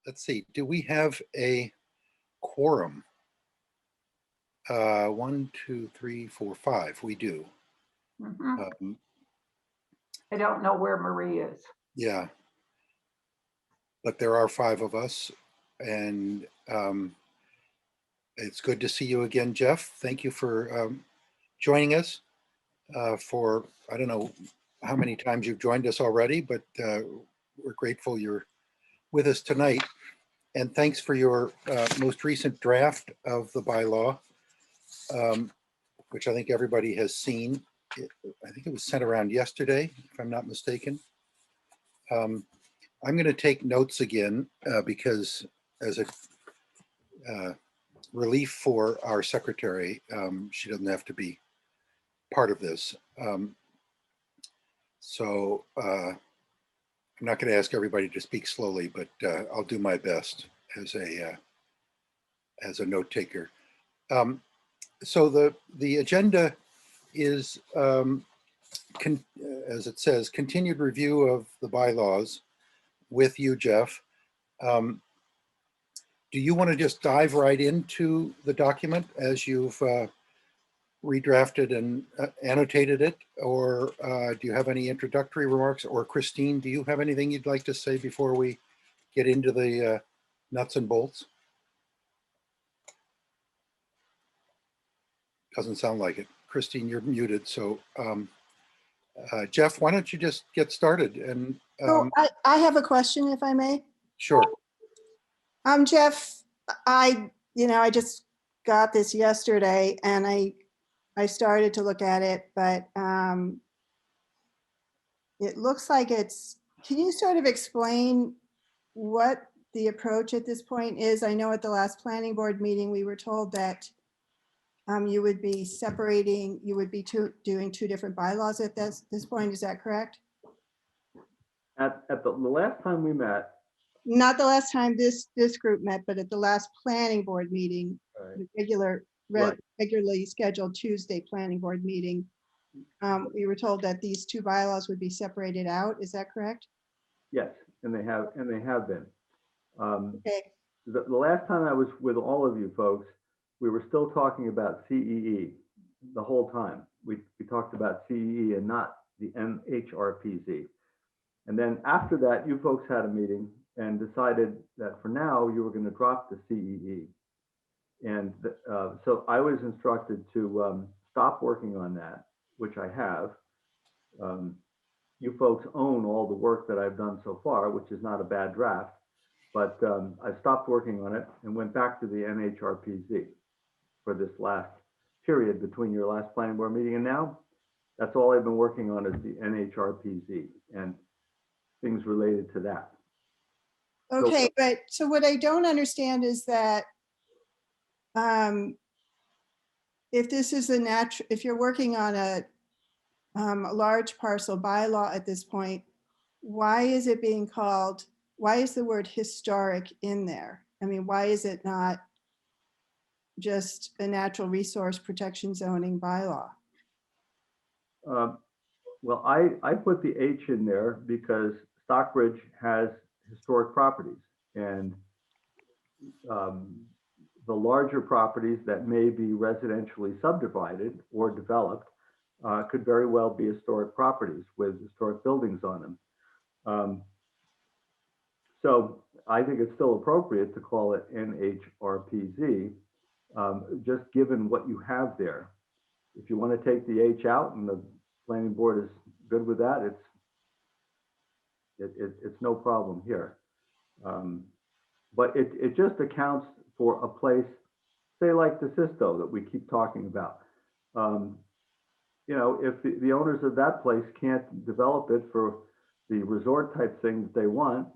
let's see, do we have a quorum? 1, 2, 3, 4, 5, we do. I don't know where Marie is. Yeah. But there are 5 of us, and it's good to see you again, Jeff. Thank you for joining us for, I don't know how many times you've joined us already, but we're grateful you're with us tonight. And thanks for your most recent draft of the bylaw, which I think everybody has seen. I think it was sent around yesterday, if I'm not mistaken. I'm going to take notes again because as a relief for our secretary, she doesn't have to be part of this. So I'm not going to ask everybody to speak slowly, but I'll do my best as a note taker. So the agenda is, as it says, continued review of the bylaws with you, Jeff. Do you want to just dive right into the document as you've redrafted and annotated it, or do you have any introductory remarks? Or Christine, do you have anything you'd like to say before we get into the nuts and bolts? Doesn't sound like it. Christine, you're muted. So Jeff, why don't you just get started? And I have a question, if I may. Sure. Jeff, I just got this yesterday, and I started to look at it, but it looks like can you sort of explain what the approach at this point is? I know at the last planning board meeting, we were told that you would be separating, you would be doing 2 different bylaws at this point. Is that correct? At the last time we met. Not the last time this group met, but at the last planning board meeting, Right. regularly scheduled Tuesday planning board meeting, we were told that these 2 bylaws would be separated out. Is that correct? Yes, and they have been. Okay. The last time I was with all of you folks, we were still talking about CEE the whole time. We talked about CEE and not the NHRPZ. And then after that, you folks had a meeting and decided that for now you were going to drop the CEE. And so I was instructed to stop working on that, which I have. You folks own all the work that I've done so far, which is not a bad draft, but I stopped working on it and went back to the NHRPZ for this last period between your last planning board meeting and now. That's all I've been working on is the NHRPZ and things related to that. Okay, but so what I don't understand is that if this is if you're working on a large parcel bylaw at this point, why is it being called, why is the word historic in there? I mean, why is it not just a natural resource protection zoning bylaw? Well, I put the H in there because Stockbridge has historic properties, and the larger properties that may be residentially subdivided or developed could very well be historic properties with historic buildings on them. So I think it's still appropriate to call it NHRPZ, just given what you have there. If you want to take the H out and the planning board is good with that, it's no problem here. But it just accounts for a place, say like the Sisto that we keep talking about. You know, if the owners of that place can't develop it for the resort type thing that they want,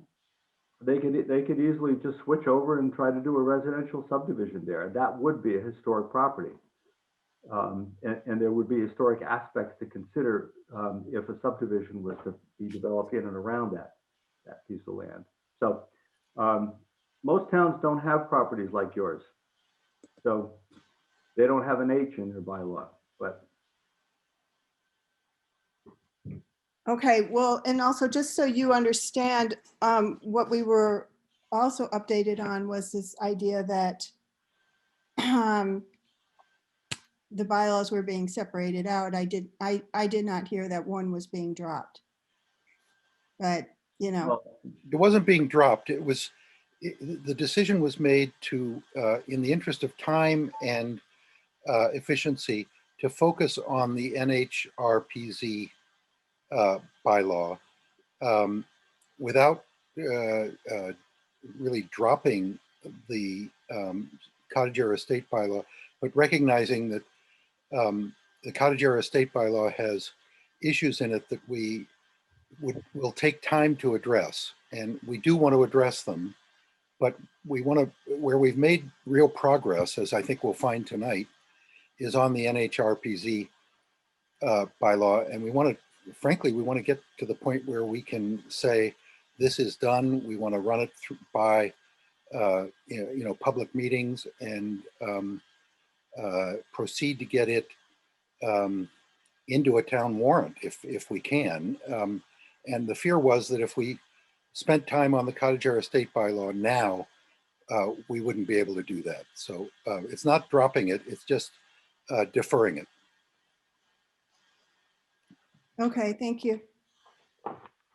they could easily just switch over and try to do a residential subdivision there. That would be a historic property. And there would be historic aspects to consider if a subdivision was to be developed in and around that piece of land. So most towns don't have properties like yours. So they don't have an H in their bylaw, but. Okay, well, and also just so you understand what we were also updated on was this idea that um, the bylaws were being separated out. I did not hear that one was being dropped. But, you know, Well, It wasn't being dropped. The decision was made to, in the interest of time and efficiency, to focus on the NHRPZ bylaw without really dropping the cottage area estate bylaw, but recognizing that the cottage area estate bylaw has issues in it that will take time to address, and we do want to address them, but we want to, where we've made real progress, as I think we'll find tonight, is on the NHRPZ bylaw, and we want to, frankly, we want to get to the point where we can say this is done. We want to run it through by public meetings and proceed to get it into a town warrant if we can. And the fear was that if we spent time on the cottage area estate bylaw now, we wouldn't be able to do that. So it's not dropping it, it's just deferring it. okay, thank you.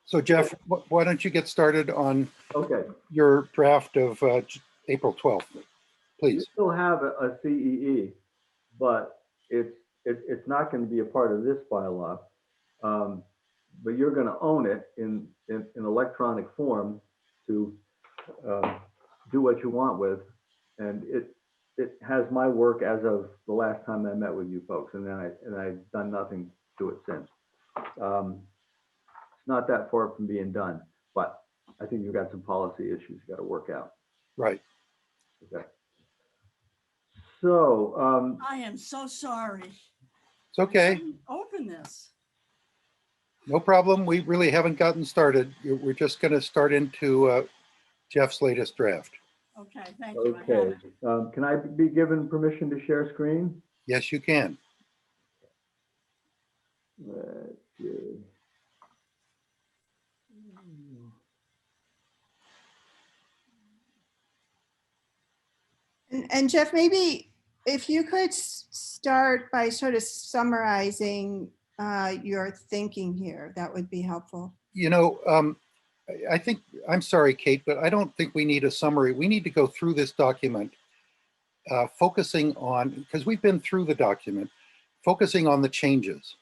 So Jeff, why don't you get started on okay, your draft of April 12th, you please? still have a CEE, but it's not going to be a part of this bylaw. But you're going to own it in electronic form to do what you want with, and it has my work as of the last time I met with you folks, and I've done nothing to it since. It's not that far from being done, but I think you've got some policy issues you got to work out. Right. Okay. So I am so sorry. It's okay. Open this. No problem. We really haven't gotten started. We're just going to start into Jeff's latest draft. Okay, thank you. I have okay, it. can I be given permission to share screen? Yes, you can. Let's see. And Jeff, maybe if you could start by sort of summarizing your thinking here, that would be helpful. You know, I think, I'm sorry, Kate, but I don't think we need a summary. We need to go through this document, focusing on, because we've been through the document, focusing on the changes.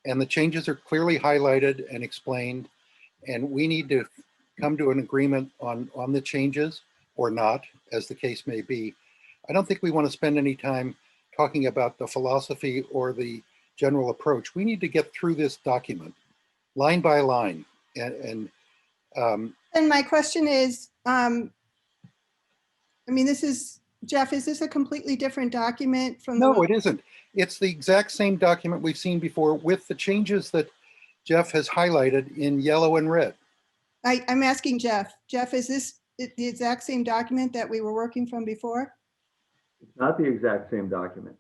And the changes are clearly highlighted and explained, and we need to come to an agreement on the changes or not, as the case may be. I don't think we want to spend any time talking about the philosophy or the general approach. We need to get through this document line by line. And my question is, I mean, this is, Jeff, is this a completely different document from the no, one? it isn't. It's the exact same document we've seen before with the changes that Jeff has highlighted in yellow and red. I'm asking Jeff. Jeff, is this the exact same document that we were working from before? It's not the exact same document.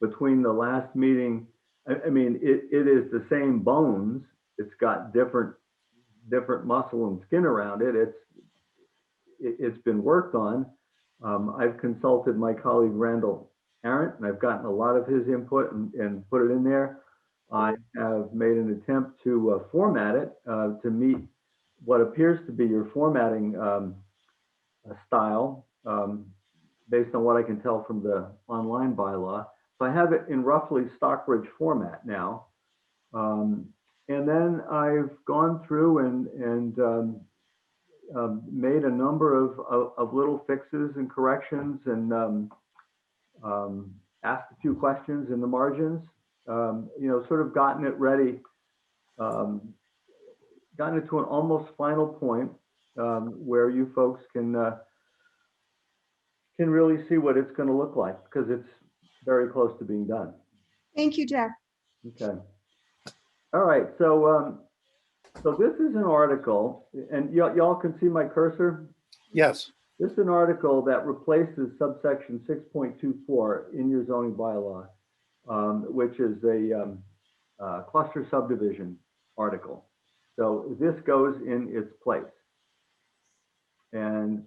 Between the last meeting, I mean, it is the same bones. It's got different muscle and skin around it. It's been worked on. I've consulted my colleague Randall Arendt, and I've gotten a lot of his input and put it in there. I have made an attempt to format it to meet what appears to be your formatting style, based on what I can tell from the online bylaw. So I have it in roughly Stockbridge format now. And then I've gone through and made a number of little fixes and corrections, and asked a few questions in the margins, sort of gotten it ready, gotten it to an almost final point where you folks can really see what it's going to look like, because it's very close to being done. Thank you, Jeff. Okay. All right. So this is an article, and y'all can see my cursor. Yes. This is an article that replaces subsection 6.24 in your zoning bylaw, which is a cluster subdivision article. So this goes in its place.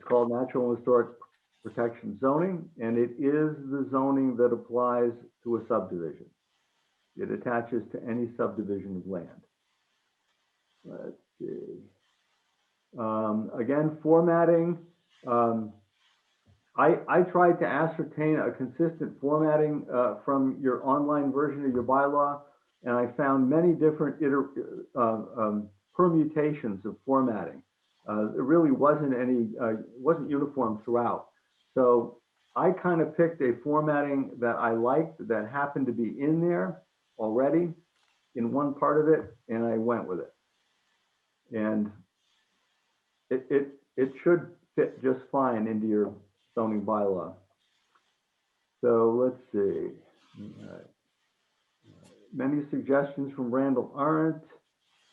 It's called Natural and Historic Protection Zoning, and it is the zoning that applies to a subdivision. It attaches to any subdivision of land. Let's see. Again, formatting. I tried to ascertain a consistent formatting from your online version of your bylaw, and I found many different permutations of formatting. It really wasn't wasn't uniform throughout. So I kind of picked a formatting that I liked that happened to be in there already in one part of it, and I went with it. And it should fit just fine into your zoning bylaw. So let's see. Many suggestions from Randall Arendt.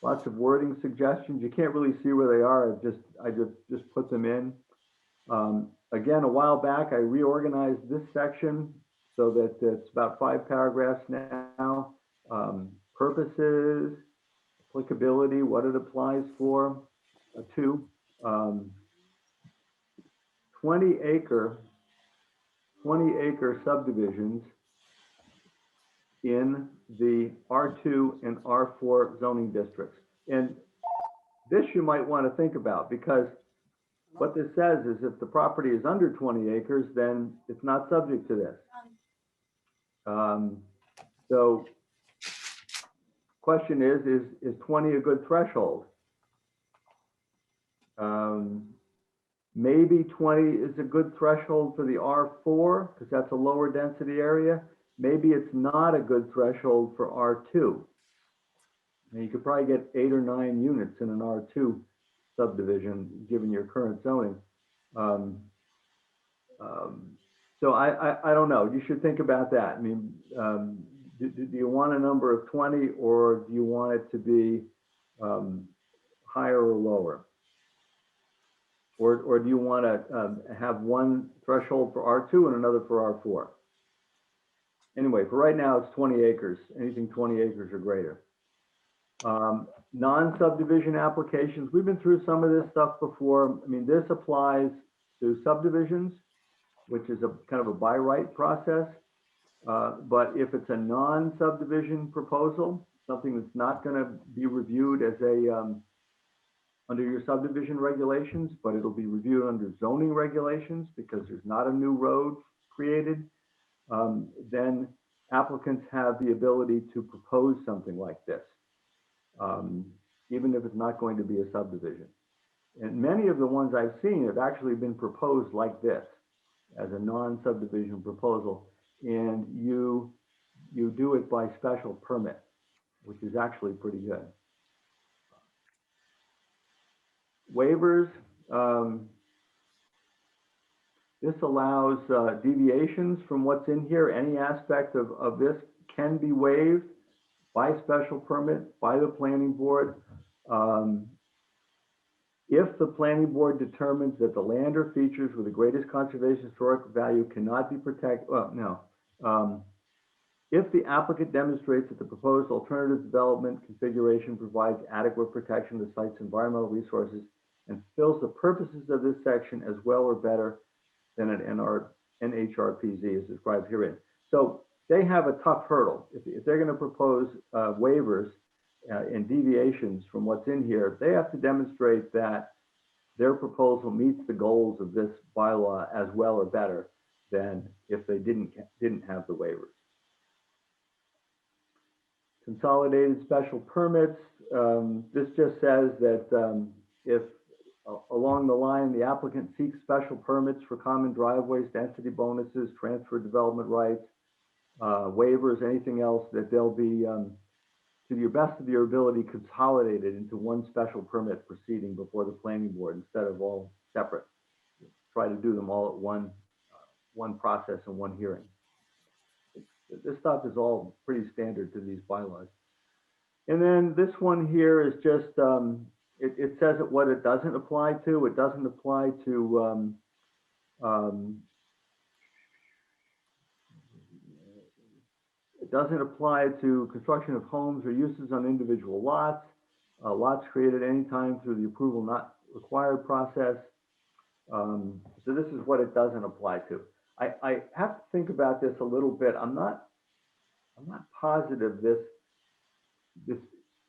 Lots of wording suggestions. You can't really see where they are. I just put them in. Again, a while back, I reorganized this section so that it's about 5 paragraphs now. Purposes, applicability, what it applies for, to 20 acre subdivisions in the R2 and R4 zoning districts. And this you might want to think about, because what this says is if the property is under 20 acres, then it's not subject to this. So question is 20 a good threshold? Maybe 20 is a good threshold for the R4 because that's a lower density area. Maybe it's not a good threshold for R2. And you could probably get 8 or 9 units in an R2 subdivision given your current zoning. So I don't know. You should think about that. I mean, do you want a number of 20 or do you want it to be higher or lower? Or do you want to have one threshold for R2 and another for R4? Anyway, for right now, it's 20 acres. Anything 20 acres or greater. Non-subdivision applications. We've been through some of this stuff before. I mean, this applies to subdivisions, which is a kind of a by right process. But if it's a non-subdivision proposal, something that's not going to be reviewed as a under your subdivision regulations, but it'll be reviewed under zoning regulations because there's not a new road created, then applicants have the ability to propose something like this, even if it's not going to be a subdivision. And many of the ones I've seen have actually been proposed like this as a non-subdivision proposal, and you do it by special permit, which is actually pretty good. Waivers, this allows deviations from what's in here. Any aspect of this can be waived by special permit, by the planning board. If the planning board determines that the land or features with the greatest conservation historic value cannot be protected, if the applicant demonstrates that the proposed alternative development configuration provides adequate protection of the site's environmental resources and fulfills the purposes of this section as well or better than an NHRPZ as described herein. So they have a tough hurdle. If they're going to propose waivers and deviations from what's in here, they have to demonstrate that their proposal meets the goals of this bylaw as well or better than if they didn't have the waivers. Consolidated special permits. This just says that if along the line the applicant seeks special permits for common driveways, density bonuses, transfer development rights, waivers, anything else, that they'll be, to the best of your ability, consolidated into one special permit proceeding before the planning board instead of all separate. Try to do them all at one process and one hearing. This stuff is all pretty standard to these bylaws. And then this one here is just, it says what it doesn't apply to. It doesn't apply to construction of homes or uses on individual lots, lots created anytime through the approval not required process, So this is what it doesn't apply to. I have to think about this a little bit. I'm not positive this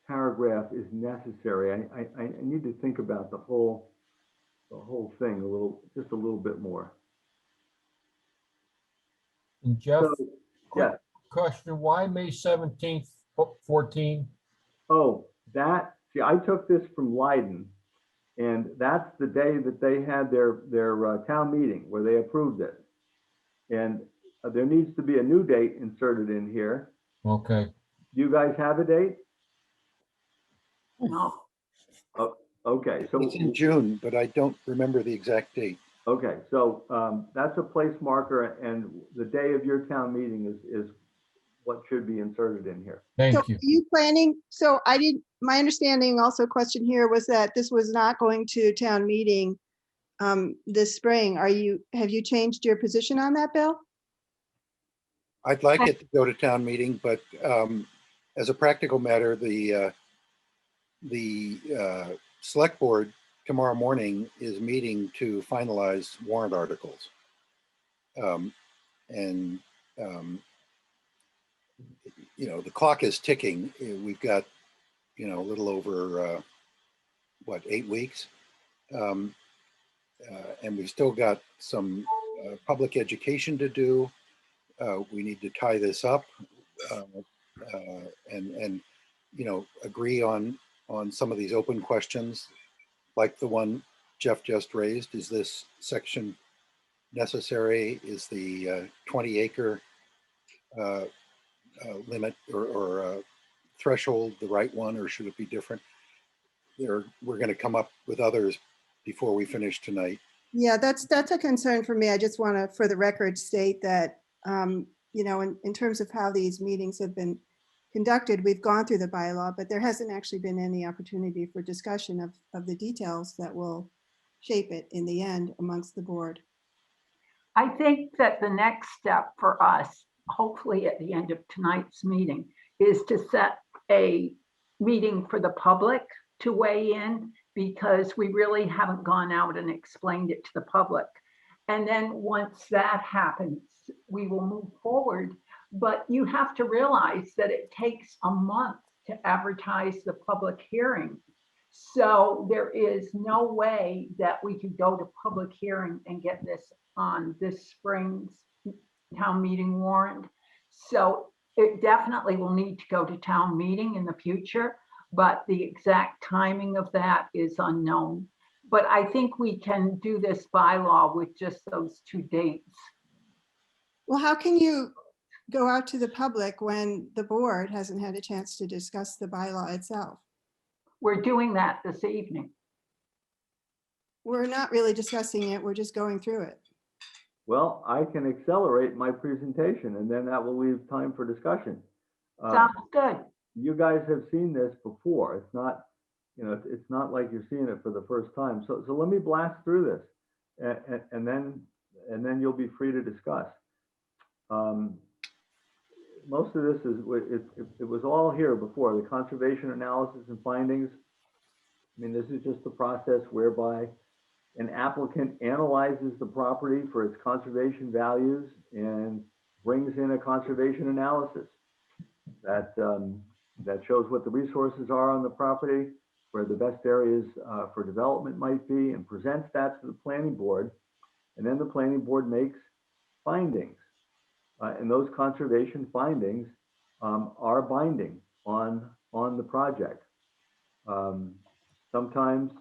paragraph is necessary. I need to think about the whole thing just a little bit more. And Jeff, So, yeah. question, why May 17th, 14? Oh, see, I took this from Leiden, and that's the day that they had their town meeting where they approved it. And there needs to be a new date inserted in here. Okay. Do you guys have a date? No, Okay, so. It's in June, but I don't remember the exact date. Okay, so that's a place marker, and the day of your town meeting is what should be inserted in here. So Thank are you. you planning, so my understanding also question here was that this was not going to town meeting this spring. Have you changed your position on that, Bill? I'd like it to go to town meeting, but as a practical matter, the select board tomorrow morning is meeting to finalize warrant articles. You know, the clock is ticking. We've got, you know, a little over, 8 weeks? And we've still got some public education to do. We need to tie this up and you know, agree on some of these open questions, like the one Jeff just raised. Is this section necessary? Is the 20-acre limit or threshold the right one, or should it be different? We're going to come up with others before we finish tonight. Yeah, that's a concern for me. I just want to, for the record, state that, you know, in terms of how these meetings have been conducted, we've gone through the bylaw, but there hasn't actually been any opportunity for discussion of the details that will shape it in the end amongst the board. I think that the next step for us, hopefully at the end of tonight's meeting, is to set a meeting for the public to weigh in, because we really haven't gone out and explained it to the public. And then once that happens, we will move forward. But you have to realize that it takes a month to advertise the public hearing. So there is no way that we could go to public hearing and get this on this spring's town meeting warrant. So it definitely will need to go to town meeting in the future, but the exact timing of that is unknown. But I think we can do this bylaw with just those two dates. Well, how can you go out to the public when the board hasn't had a chance to discuss the bylaw itself? We're doing that this evening. We're not really discussing it, we're just going through it. Well, I can accelerate my presentation, and then that will leave time for discussion. Sounds good. You guys have seen this before. It's not, you know, it's not like you're seeing it for the first time. So let me blast through this, and then you'll be free to discuss. Most of this it was all here before, the conservation analysis and findings. I mean, this is just the process whereby an applicant analyzes the property for its conservation values and brings in a conservation analysis that shows what the resources are on the property, where the best areas for development might be, and presents that to the planning board. And then the planning board makes findings. And those conservation findings are binding on the project. Sometimes,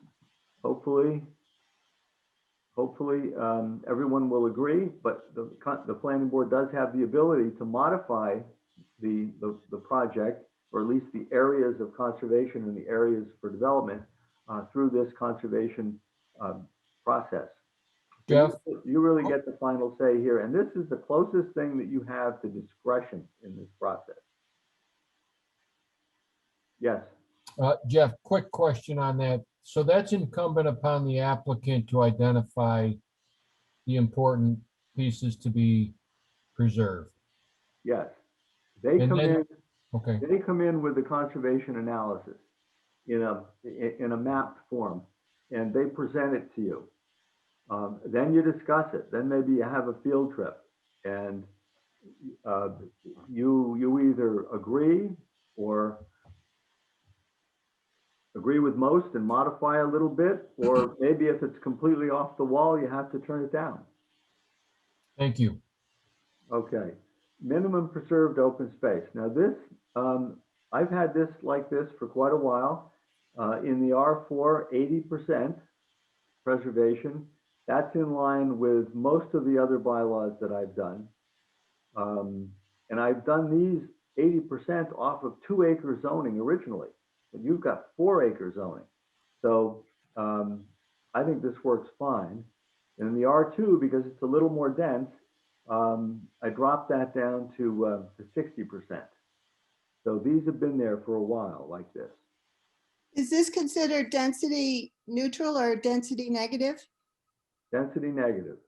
hopefully, everyone will agree, but the planning board does have the ability to modify the project, or at least the areas of conservation and the areas for development through this conservation process. Jeff? You really get the final say here, and this is the closest thing that you have to discretion in this process. Yes. Jeff, quick question on that. So that's incumbent upon the applicant to identify the important pieces to be preserved. Yes. They And come then- in. Okay, They come in with the conservation analysis in a mapped form, and they present it to you. Then you discuss it. Then maybe you have a field trip, and you either agree or agree with most and modify a little bit, or maybe if it's completely off the wall, you have to turn it down. Thank you. Okay, minimum preserved open space. Now this, I've had this like this for quite a while. In the R4, 80% preservation. That's in line with most of the other bylaws that I've done. And I've done these 80% off of 2-acre zoning originally, but you've got 4-acre zoning. So I think this works fine. And in the R2, because it's a little more dense, I dropped that down to 60%. So these have been there for a while like this. Is this considered density neutral or density negative? Density negative.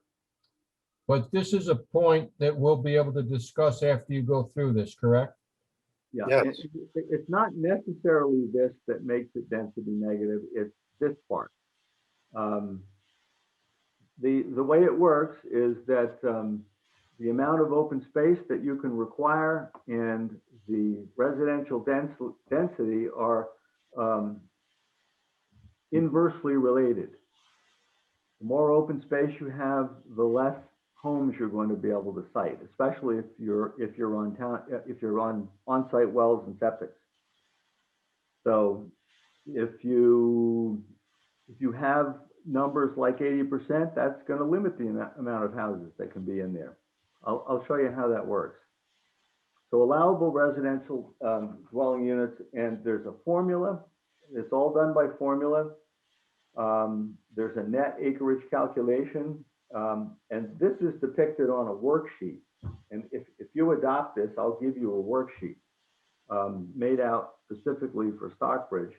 But this is a point that we'll be able to discuss after you go through this, correct? Yeah, Yes. it's not necessarily this that makes it density negative, it's this part. The way it works is that the amount of open space that you can require and the residential density are inversely related. The more open space you have, the less homes you're going to be able to site, especially if you're on on-site wells and septics. So if you have numbers like 80%, that's going to limit the amount of houses that can be in there. I'll show you how that works. So allowable residential dwelling units, and there's a formula. It's all done by formula. There's a net acreage calculation, and this is depicted on a worksheet. And if you adopt this, I'll give you a worksheet made out specifically for Stockbridge.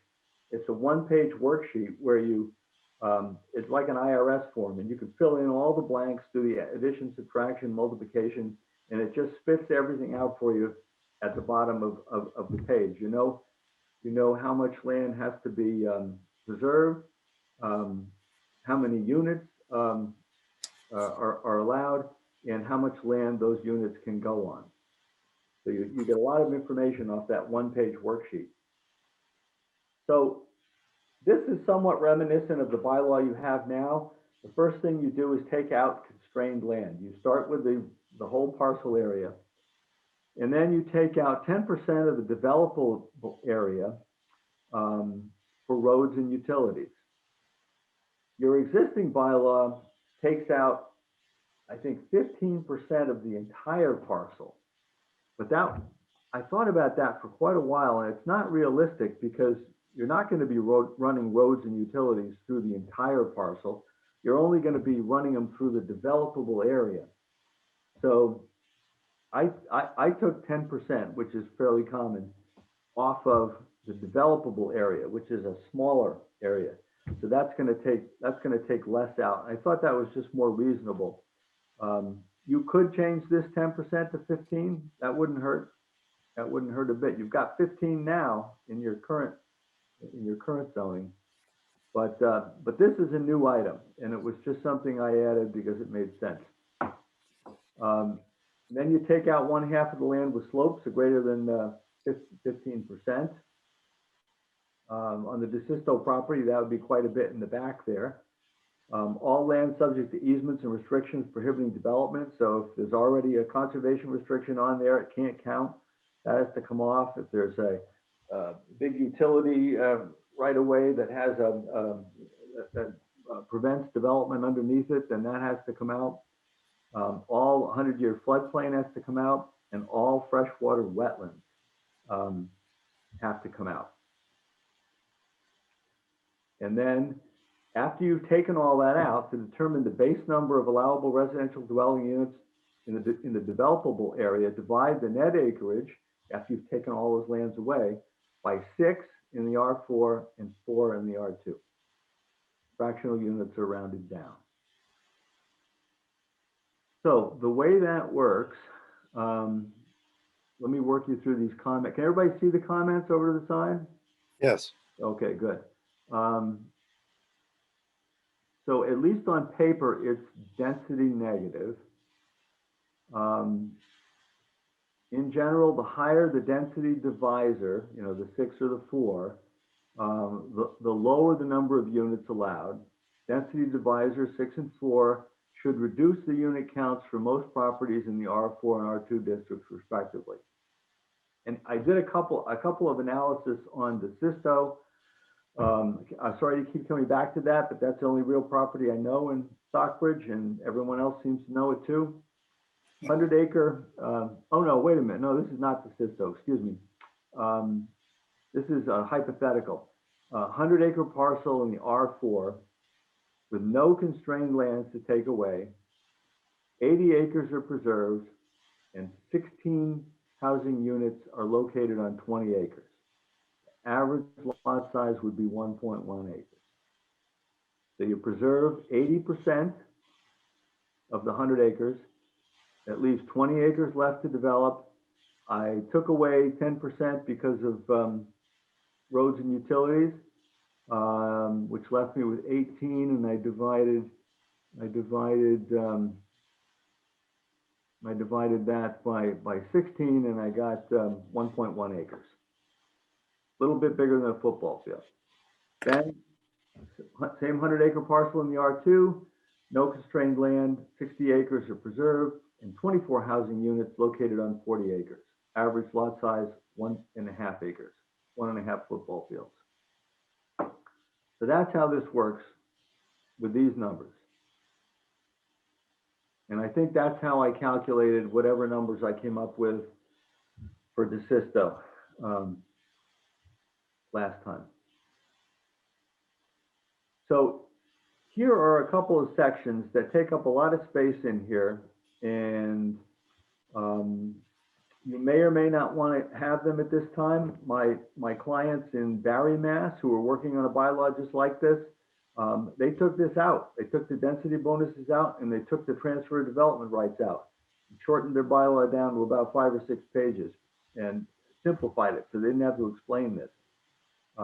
It's a 1-page worksheet where you, it's like an IRS form, and you can fill in all the blanks, do the addition, subtraction, multiplication, and it just spits everything out for you at the bottom of the page. You know how much land has to be preserved, how many units are allowed, and how much land those units can go on. So you get a lot of information off that 1-page worksheet. So this is somewhat reminiscent of the bylaw you have now. The first thing you do is take out constrained land. You start with the whole parcel area, and then you take out 10% of the developable area for roads and utilities. Your existing bylaw takes out, I think, 15% of the entire parcel. But that, I thought about that for quite a while, and it's not realistic because you're not going to be running roads and utilities through the entire parcel. You're only going to be running them through the developable area. So I took 10%, which is fairly common, off of the developable area, which is a smaller area. So that's going to take less out. I thought that was just more reasonable. You could change this 10% to 15. That wouldn't hurt. That wouldn't hurt a bit. You've got 15 now in your current zoning, but this is a new item, and it was just something I added because it made sense. Then you take out 1/2 of the land with slopes of greater than 15%. On the DeSisto property, that would be quite a bit in the back there. All land subject to easements and restrictions prohibiting development. So if there's already a conservation restriction on there, it can't count. That has to come off. If there's a big utility right away that has that prevents development underneath it, then that has to come out. All 100-year floodplain has to come out, and all freshwater wetlands have to come out. And then after you've taken all that out to determine the base number of allowable residential dwelling units in the developable area, divide the net acreage after you've taken all those lands away by 6 in the R4 and 4 in the R2. Fractional units are rounded down. So the way that works, let me work you through these comments. Can everybody see the comments over to the side? Yes. Okay, good. So at least on paper, it's density negative. In general, the higher the density divisor, the 6 or the 4, the lower the number of units allowed. Density divisor 6 and 4 should reduce the unit counts for most properties in the R4 and R2 districts respectively. And I did a couple of analysis on DeSisto. I'm sorry to keep coming back to that, but that's the only real property I know in Stockbridge, and everyone else seems to know it too. 100 acre, oh no, wait a minute. No, this is not DeSisto, excuse me. This is a hypothetical. 100 acre parcel in the R4 with no constrained lands to take away. 80 acres are preserved and 16 housing units are located on 20 acres. Average lot size would be 1.1 acres. So you preserve 80% of the 100 acres. That leaves 20 acres left to develop. I took away 10% because of roads and utilities, which left me with 18, and I divided that by 16, and I got 1.1 acres. A little bit bigger than a football field. Then, same 100 acre parcel in the R2, no constrained land, 60 acres are preserved, and 24 housing units located on 40 acres. Average lot size, 1.5 acres, 1.5 football fields. So that's how this works with these numbers. And I think that's how I calculated whatever numbers I came up with for DeSisto last time. So here are a couple of sections that take up a lot of space in here, and you may or may not want to have them at this time. My clients in Barry, Mass, who are working on a bylaw just like this, they took this out. They took the density bonuses out, and they took the transfer of development rights out. Shortened their bylaw down to about 5 or 6 pages and simplified it so they didn't have to explain this. I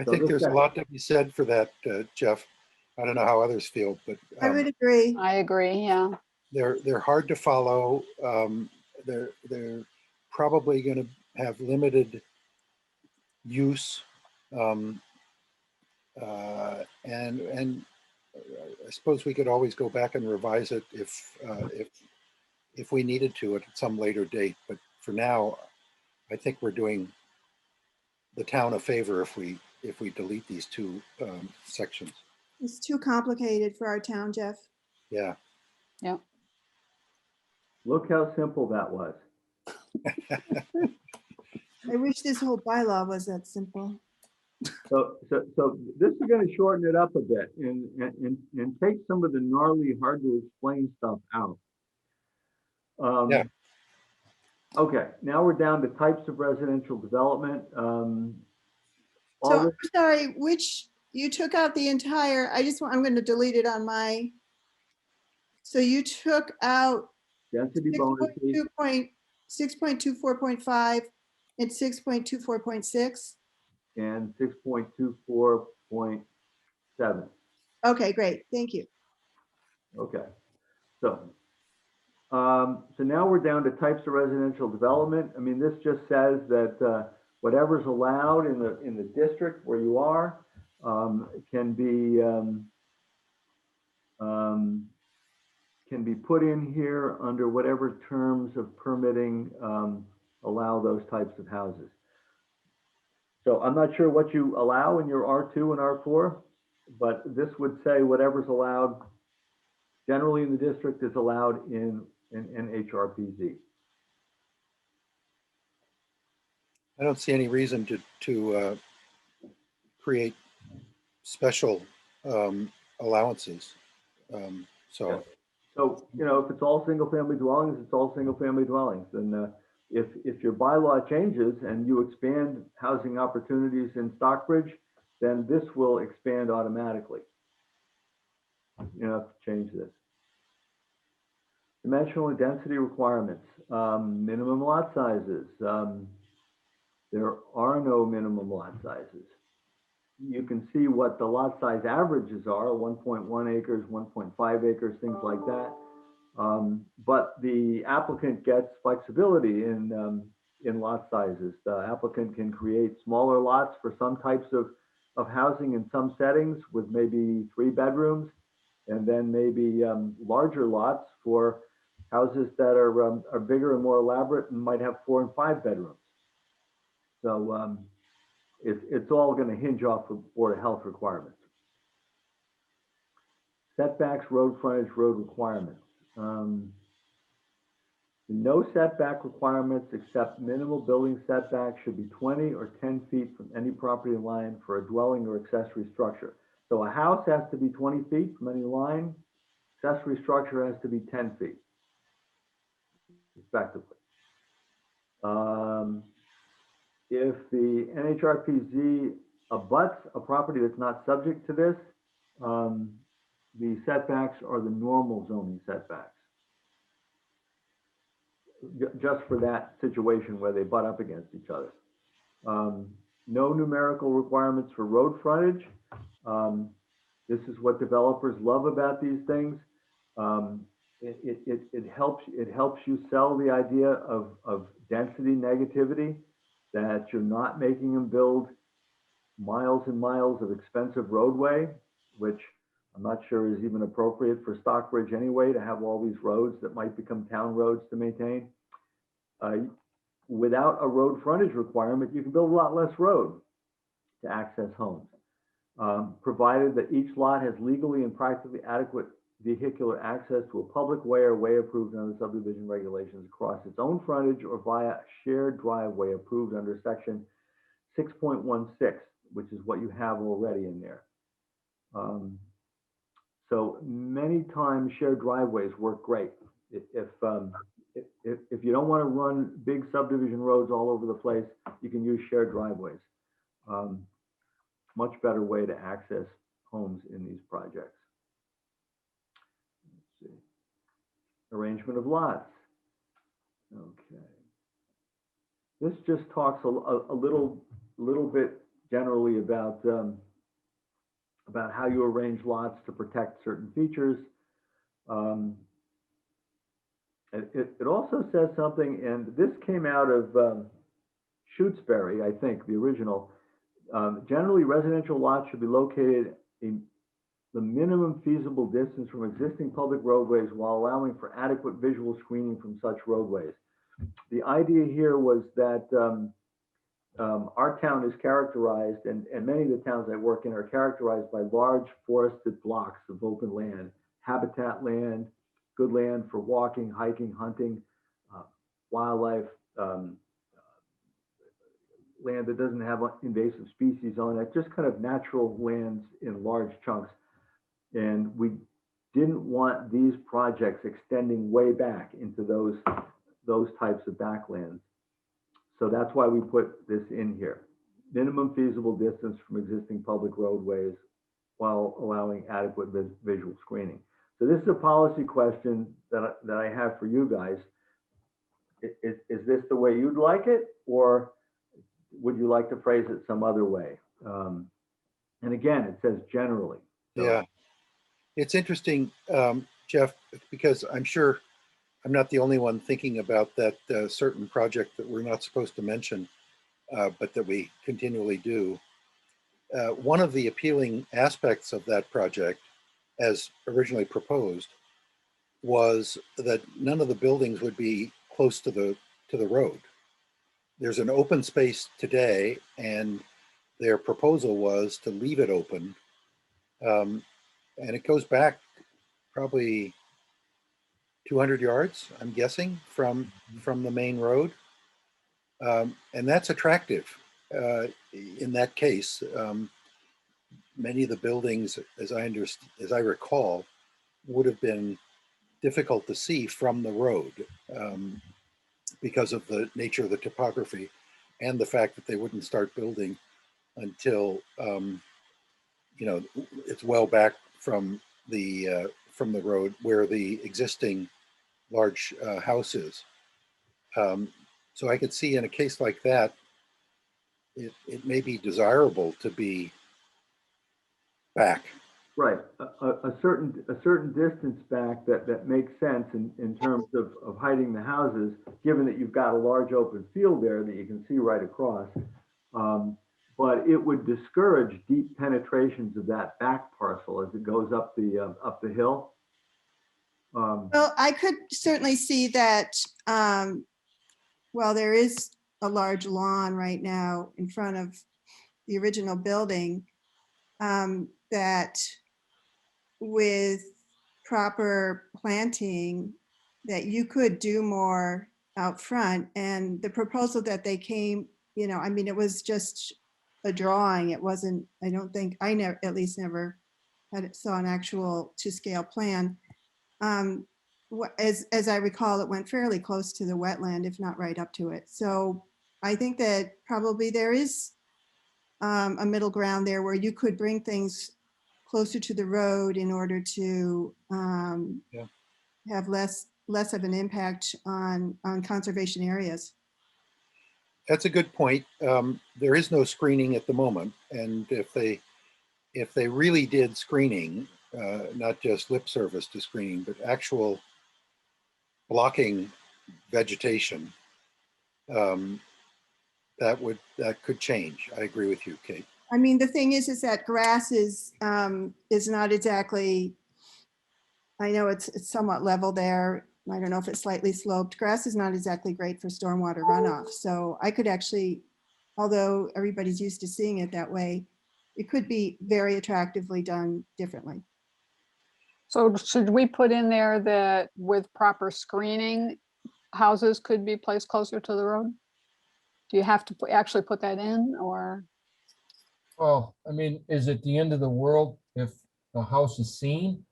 So think this there's a guy- lot to be said for that, Jeff. I don't know how others feel, but I would agree. I agree, yeah. they're hard to follow. They're probably going to have limited use, and I suppose we could always go back and revise it if we needed to at some later date. But for now, I think we're doing the town a favor if we delete these 2 sections. It's too complicated for our town, Jeff. Yeah. Look how simple that was. I wish this whole bylaw was that simple. So this is going to shorten it up a bit and take some of the gnarly, hard to explain stuff out. Yeah. Okay, now we're down to types of residential development. So I'm sorry, which, you took out the entire, I'm going to delete it on my, so you took out Density bonuses, 6.24.5 and 6.24.6. and 6.24.7. Okay, great. Thank you. Okay, so now we're down to types of residential development. I mean, this just says that whatever's allowed in the district where you are can be put in here under whatever terms of permitting allow those types of houses. So I'm not sure what you allow in your R2 and R4, but this would say whatever's allowed generally in the district is allowed in HRPZ. I don't see any reason to create special allowances. So So, if it's all single family dwellings, it's all single family dwellings. And if your bylaw changes and you expand housing opportunities in Stockbridge, then this will expand automatically. You have to change this. Dimensional and density requirements, minimum lot sizes. There are no minimum lot sizes. you can see what the lot size averages are, 1.1 acres, 1.5 acres, things like that. But the applicant gets flexibility in lot sizes. The applicant can create smaller lots for some types of housing in some settings with maybe 3 bedrooms, and then maybe larger lots for houses that are bigger and more elaborate and might have 4 and 5 bedrooms. So it's all going to hinge off of Board of Health requirements. Setbacks, road frontage, road requirements. No setback requirements except minimal building setback should be 20 or 10 feet from any property line for a dwelling or accessory structure. So a house has to be 20 feet from any line. Accessory structure has to be 10 feet, respectively. If the NHRPZ abuts a property that's not subject to this, the setbacks are the normal zoning setbacks. Just for that situation where they butt up against each other. No numerical requirements for road frontage. This is what developers love about these things. It helps you sell the idea of density negativity, that you're not making them build miles and miles of expensive roadway, which I'm not sure is even appropriate for Stockbridge anyway, to have all these roads that might become town roads to maintain. Without a road frontage requirement, you can build a lot less road to access homes, provided that each lot has legally and practically adequate vehicular access to a public way or way approved under subdivision regulations across its own frontage or via a shared driveway approved under section 6.16, which is what you have already in there. So many times shared driveways work great. If you don't want to run big subdivision roads all over the place, you can use shared driveways. Much better way to access homes in these projects. Let's see. Arrangement of lots. Okay. This just talks a little bit generally about how you arrange lots to protect certain features. It also says something, and this came out of Shutesbury, I think, the original. Generally, residential lots should be located in the minimum feasible distance from existing public roadways while allowing for adequate visual screening from such roadways. The idea here was that our town is characterized, and many of the towns I work in are characterized by large forested blocks of open land, habitat land, good land for walking, hiking, hunting, wildlife, land that doesn't have invasive species on it, just kind of natural lands in large chunks. And we didn't want these projects extending way back into those types of backlands. So that's why we put this in here. Minimum feasible distance from existing public roadways while allowing adequate visual screening. So this is a policy question that I have for you guys. Is this the way you'd like it, or would you like to phrase it some other way? And again, it says generally. So. Yeah, it's interesting, Jeff, because I'm sure I'm not the only one thinking about that certain project that we're not supposed to mention, but that we continually do. One of the appealing aspects of that project, as originally proposed, was that none of the buildings would be close to the road. There's an open space today, and their proposal was to leave it open. And it goes back probably 200 yards, I'm guessing, from the main road. And that's attractive in that case. Many of the buildings, as I recall, would have been difficult to see from the road because of the nature of the topography and the fact that they wouldn't start building until it's well back from the road where the existing large house is. So I could see in a case like that, it may be desirable to be back. Right, a certain distance back that makes sense in terms of hiding the houses, given that you've got a large open field there that you can see right across. But it would discourage deep penetrations of that back parcel as it goes up the hill. Well, I could certainly see that, well, there is a large lawn right now in front of the original building, that with proper planting, that you could do more out front. And the proposal that they came, I mean, it was just a drawing. It wasn't, I don't think, I never, at least never saw an actual to scale plan. As I recall, it went fairly close to the wetland, if not right up to it. So I think that probably there is a middle ground there where you could bring things closer to the road in order to have less of an impact on conservation areas. That's a good point. There is no screening at the moment, and if they really did screening, not just lip service to screening, but actual blocking vegetation, that could change. I agree with you, Kate. I mean, the thing is that grass is not exactly, I know it's somewhat level there. I don't know if it's slightly sloped. Grass is not exactly great for stormwater runoff. So I could actually, although everybody's used to seeing it that way, it could be very attractively done differently. So should we put in there that with proper screening, houses could be placed closer to the road? Do you have to actually put that in, or? Well, I mean, is it the end of the world if the house is seen?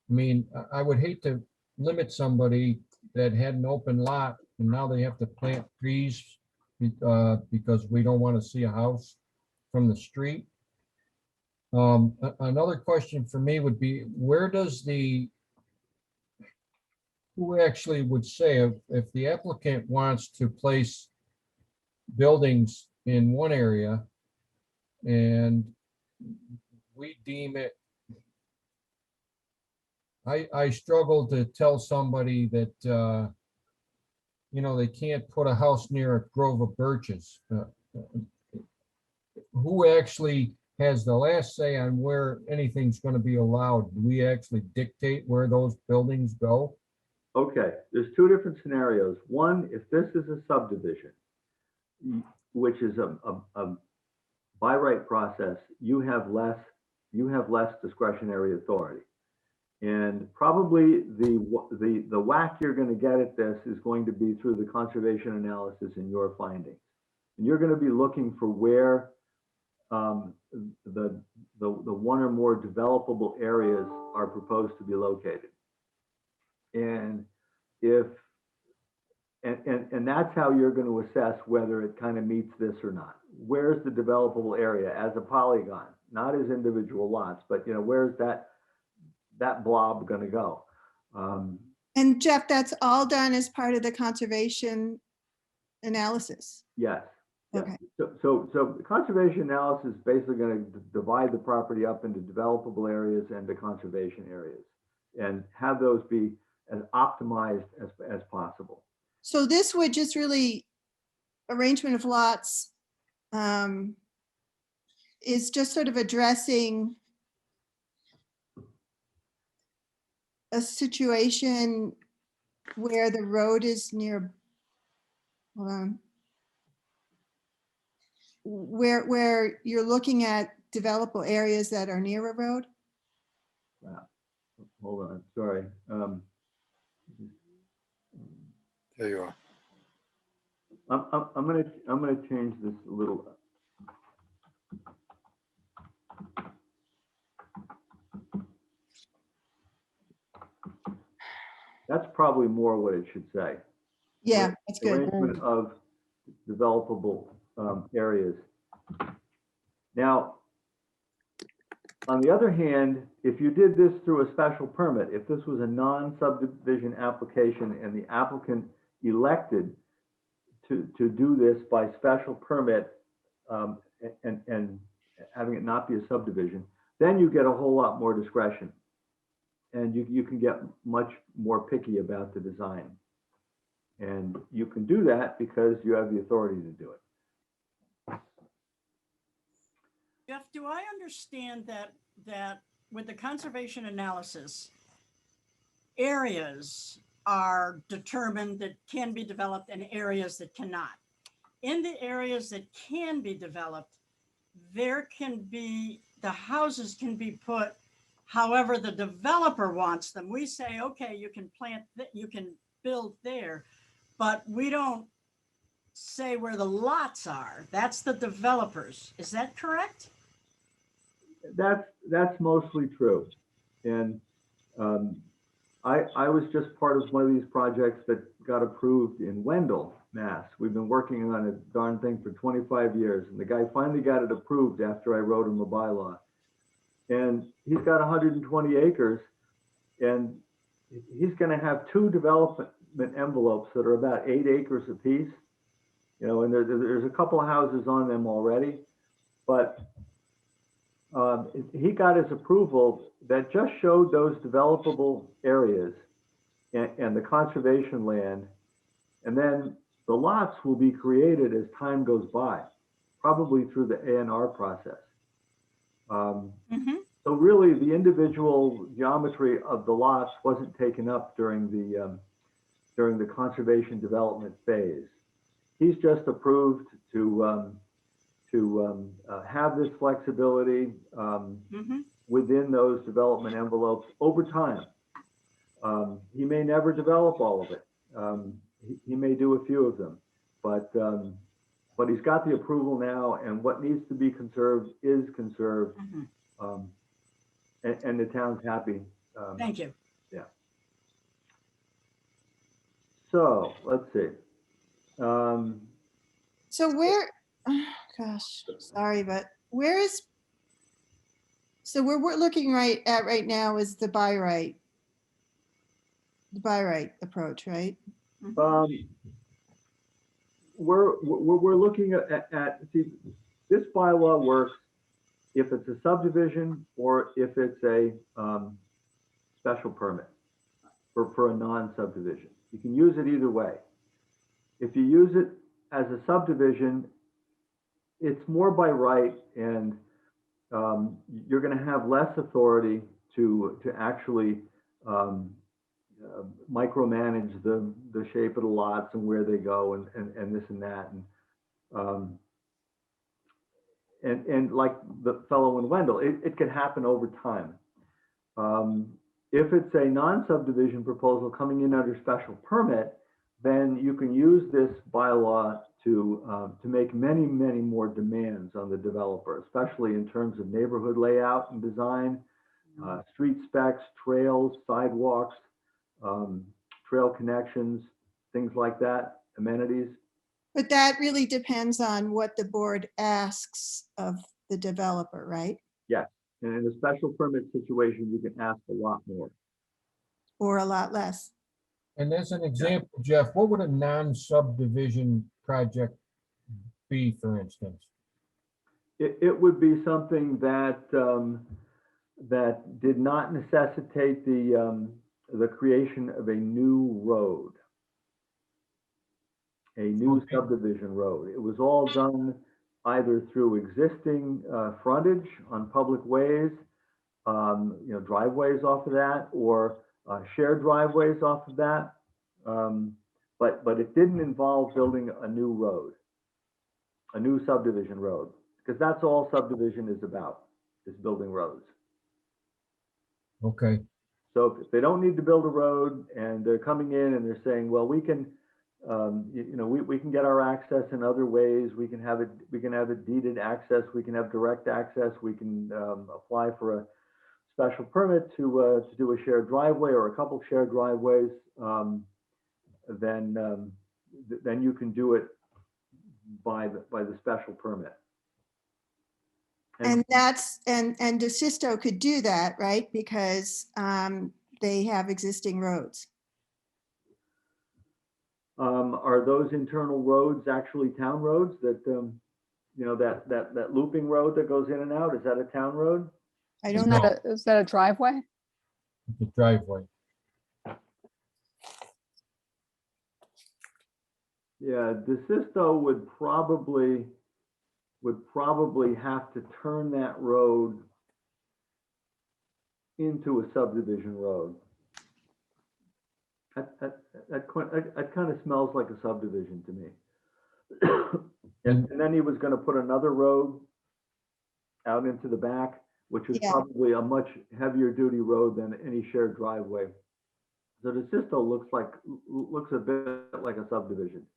I mean, I would hate to limit somebody that had an open lot and now they have to plant trees because we don't want to see a house from the street. Another question for me would be, who actually would say if the applicant wants to place buildings in one area and we deem it, I struggle to tell somebody that, they can't put a house near a grove of birches. Who actually has the last say on where anything's going to be allowed? Do we actually dictate where those buildings go? Okay, there's two different scenarios. One, if this is a subdivision, which is a by right process, you have less discretionary authority. And probably the whack you're going to get at this is going to be through the conservation analysis and your findings. And you're going to be looking for where the one or more developable areas are proposed to be located. And and that's how you're going to assess whether it kind of meets this or not. Where's the developable area as a polygon, not as individual lots, but where's that blob going to go? And Jeff, that's all done as part of the conservation analysis. Yes. Okay. So the conservation analysis is basically going to divide the property up into developable areas and the conservation areas, and have those be as optimized as possible. So this would just really, arrangement of lots is just sort of addressing a situation where the road is near, hold on, where you're looking at developable areas that are near a road? Hold on, sorry. There you are. I'm gonna change this a little. That's probably more what it should say. Yeah, that's good. Arrangement of developable areas. Now, on the other hand, if you did this through a special permit, if this was a non-subdivision application and the applicant elected to do this by special permit and having it not be a subdivision, then you get a whole lot more discretion. And you can get much more picky about the design. And you can do that because you have the authority to do it. Jeff, do I understand that with the conservation analysis, areas are determined that can be developed and areas that cannot? In the areas that can be developed, there can be, the houses can be put however the developer wants them. We say, okay, you can plant, you can build there, but we don't say where the lots are. That's the developers. Is that correct? That's mostly true. And I was just part of one of these projects that got approved in Wendell, Mass. We've been working on a darn thing for 25 years, and the guy finally got it approved after I wrote him a bylaw. And he's got 120 acres, and he's going to have 2 development envelopes that are about 8 acres apiece. You know, and there's a couple of houses on them already, but he got his approval that just showed those developable areas and the conservation land, and then the lots will be created as time goes by, probably through the A&R process. So really, the individual geometry of the lots wasn't taken up during the conservation development phase. He's just approved to have this flexibility within those development envelopes over time. He may never develop all of it. He may do a few of them, but he's got the approval now, and what needs to be conserved is conserved, and the town's happy. Thank you. Yeah. So let's see. So where, gosh, sorry, but where is, so where we're looking right now is the by right approach, right? We're looking at see, this bylaw works if it's a subdivision or if it's a special permit for a non-subdivision. You can use it either way. If you use it as a subdivision, it's more by right, and you're going to have less authority to actually micromanage the shape of the lots and where they go and this and that. And like the fellow in Wendell, it can happen over time. If it's a non-subdivision proposal coming in under special permit, then you can use this bylaw to make many more demands on the developer, especially in terms of neighborhood layout and design, street specs, trails, sidewalks, trail connections, things like that, amenities. But that really depends on what the board asks of the developer, right? Yes, and in a special permit situation, you can ask a lot more. Or a lot less. And as an example, Jeff, what would a non-subdivision project be, for instance? It would be something that that did not necessitate the creation of a new road, a new subdivision road. It was all done either through existing frontage on public ways, you know, driveways off of that, or shared driveways off of that. But it didn't involve building a new road, a new subdivision road, because that's all subdivision is about, is building roads. Okay. So if they don't need to build a road and they're coming in and they're saying, well, we can, you know, we can get our access in other ways. We can have it deeded access. We can have direct access. We can apply for a special permit to do a shared driveway or a couple shared driveways. Then you can do it by the special permit. And that's, and DeSisto could do that, right? Because they have existing roads. Are those internal roads actually town roads that, you know, that looping road that goes in and out, is that a town road? I don't Isn't know. that is that a driveway? The driveway. Yeah, DeSisto would probably have to turn that road into a subdivision road. That kind of smells like a subdivision to me. And then he was gonna put another road out into the back, which is Yeah. probably a much heavier duty road than any shared driveway. So DeSisto looks a bit like a subdivision.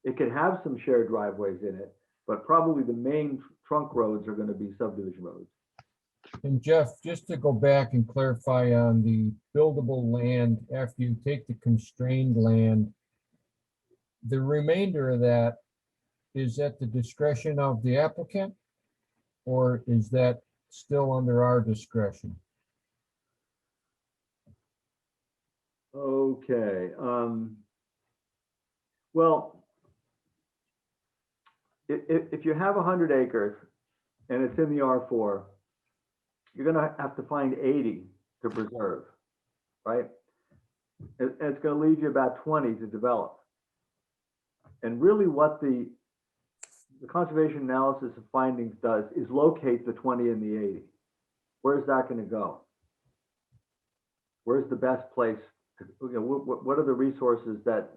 It could have some shared driveways in it, but probably the main trunk roads are gonna be subdivision roads. And Jeff, just to go back and clarify on the buildable land, after you take the constrained land, the remainder of that is at the discretion of the applicant? Or is that still under our discretion? Okay, well, if you have 100 acres and it's in the R4, you're gonna have to find 80 to preserve, right? And it's gonna leave you about 20 to develop. And really what the conservation analysis of findings does is locate the 20 and the 80. Where's that gonna go? Where's the best place? What are the resources that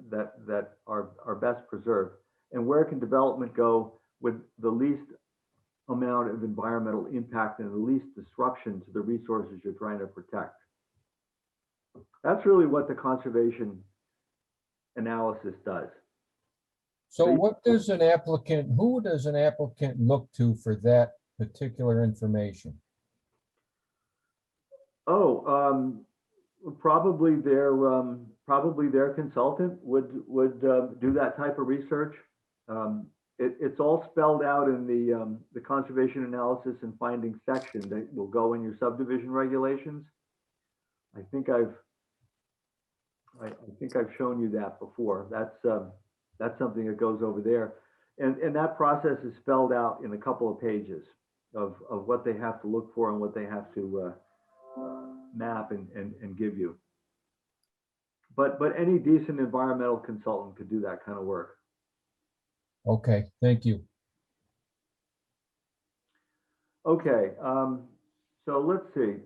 are best preserved? And where can development go with the least amount of environmental impact and the least disruption to the resources you're trying to protect? That's really what the conservation analysis does. So what does an applicant, who does an applicant look to for that particular information? Oh, probably their consultant would do that type of research. It's all spelled out in the conservation analysis and findings section that will go in your subdivision regulations. I think I've shown you that before. That's something that goes over there, and that process is spelled out in a couple of pages of what they have to look for and what they have to map and give you. But any decent environmental consultant could do that kind of work. Okay, thank you. Okay, so let's see.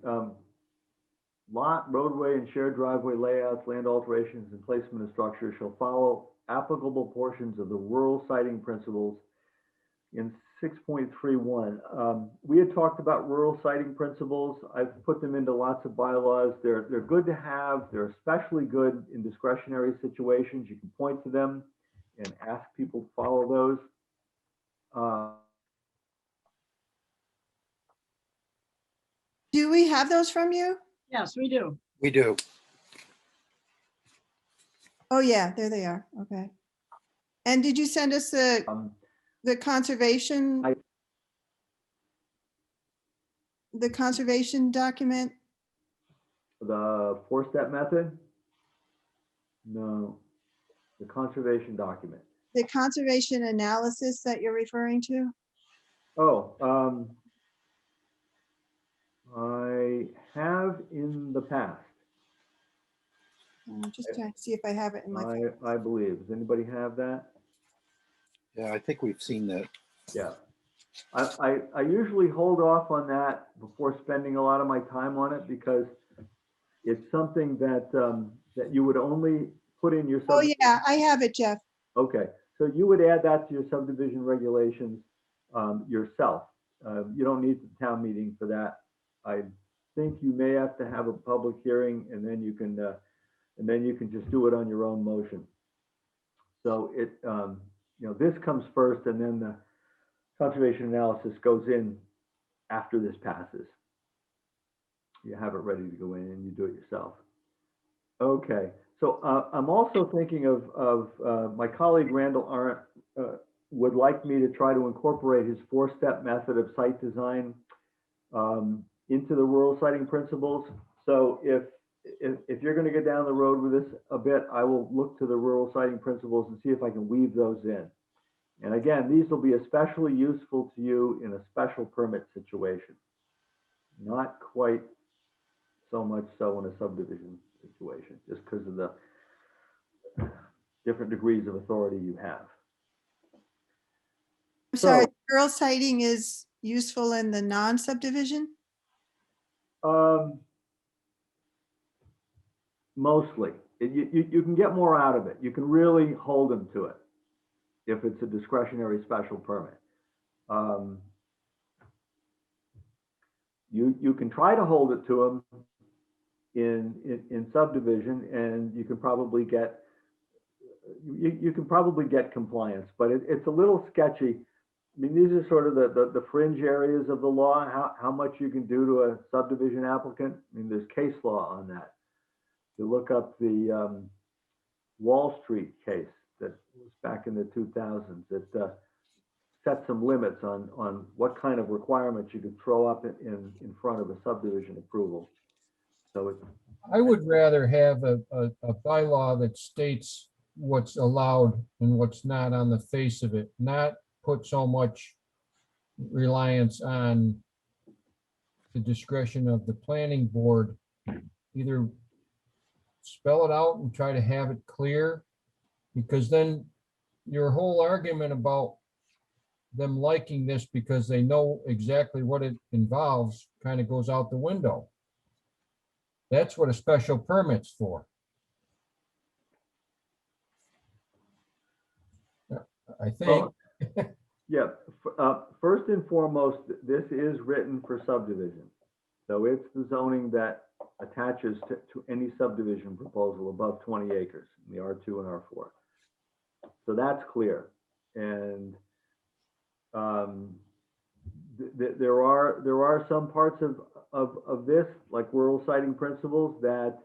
Lot, roadway, and shared driveway layouts, land alterations, and placement of structures shall follow applicable portions of the rural siting principles in 6.31. We had talked about rural siting principles. I've put them into lots of bylaws. They're good to have. They're especially good in discretionary situations. You can point to them and ask people to follow those. Do we have those from you? Yes, we do. We do. Oh, yeah, there they are. Okay. And did you send us the conservation? The conservation document? The 4-step method? No, the conservation document. The conservation analysis that you're referring to? Oh, I have in the past. I'm just trying to see if I have it in my phone. I believe. Does anybody have that? Yeah, I think we've seen that. Yeah. I usually hold off on that before spending a lot of my time on it because it's something that that you would only put in your. Oh, yeah, I have it, Jeff. Okay, so you would add that to your subdivision regulations yourself. You don't need the town meeting for that. I think you may have to have a public hearing and then you can just do it on your own motion. So it, this comes first and then the conservation analysis goes in after this passes. You have it ready to go in and you do it yourself. Okay, so I'm also thinking of my colleague Randall Arndt would like me to try to incorporate his 4-step method of site design into the rural siting principles. So if you're going to get down the road with this a bit, I will look to the rural siting principles and see if I can weave those in. And again, these will be especially useful to you in a special permit situation. not quite so much so in a subdivision situation, just because of the different degrees of authority you have. I'm sorry, So- rural siting is useful in the non-subdivision? Mostly. You can get more out of it. You can really hold them to it if it's a discretionary special permit. You can try to hold it to them in subdivision, and you can probably get compliance, but it's a little sketchy. I mean, these are sort of the fringe areas of the law, how much you can do to a subdivision applicant. I mean, there's case law on that. You look up the Wall Street case that was back in the 2000s that set some limits on what kind of requirements you could throw up in front of a subdivision approval. So it's, I would rather have a bylaw that states what's allowed and what's not on the face of it, not put so much reliance on the discretion of the planning board. Either spell it out and try to have it clear, because then your whole argument about them liking this because they know exactly what it involves kind of goes out the window. That's what a special permit's for. I think. well, yeah, first and foremost, this is written for subdivision. So it's the zoning that attaches to any subdivision proposal above 20 acres in the R2 and R4. So that's clear. And there are some parts of this, like rural siting principles, that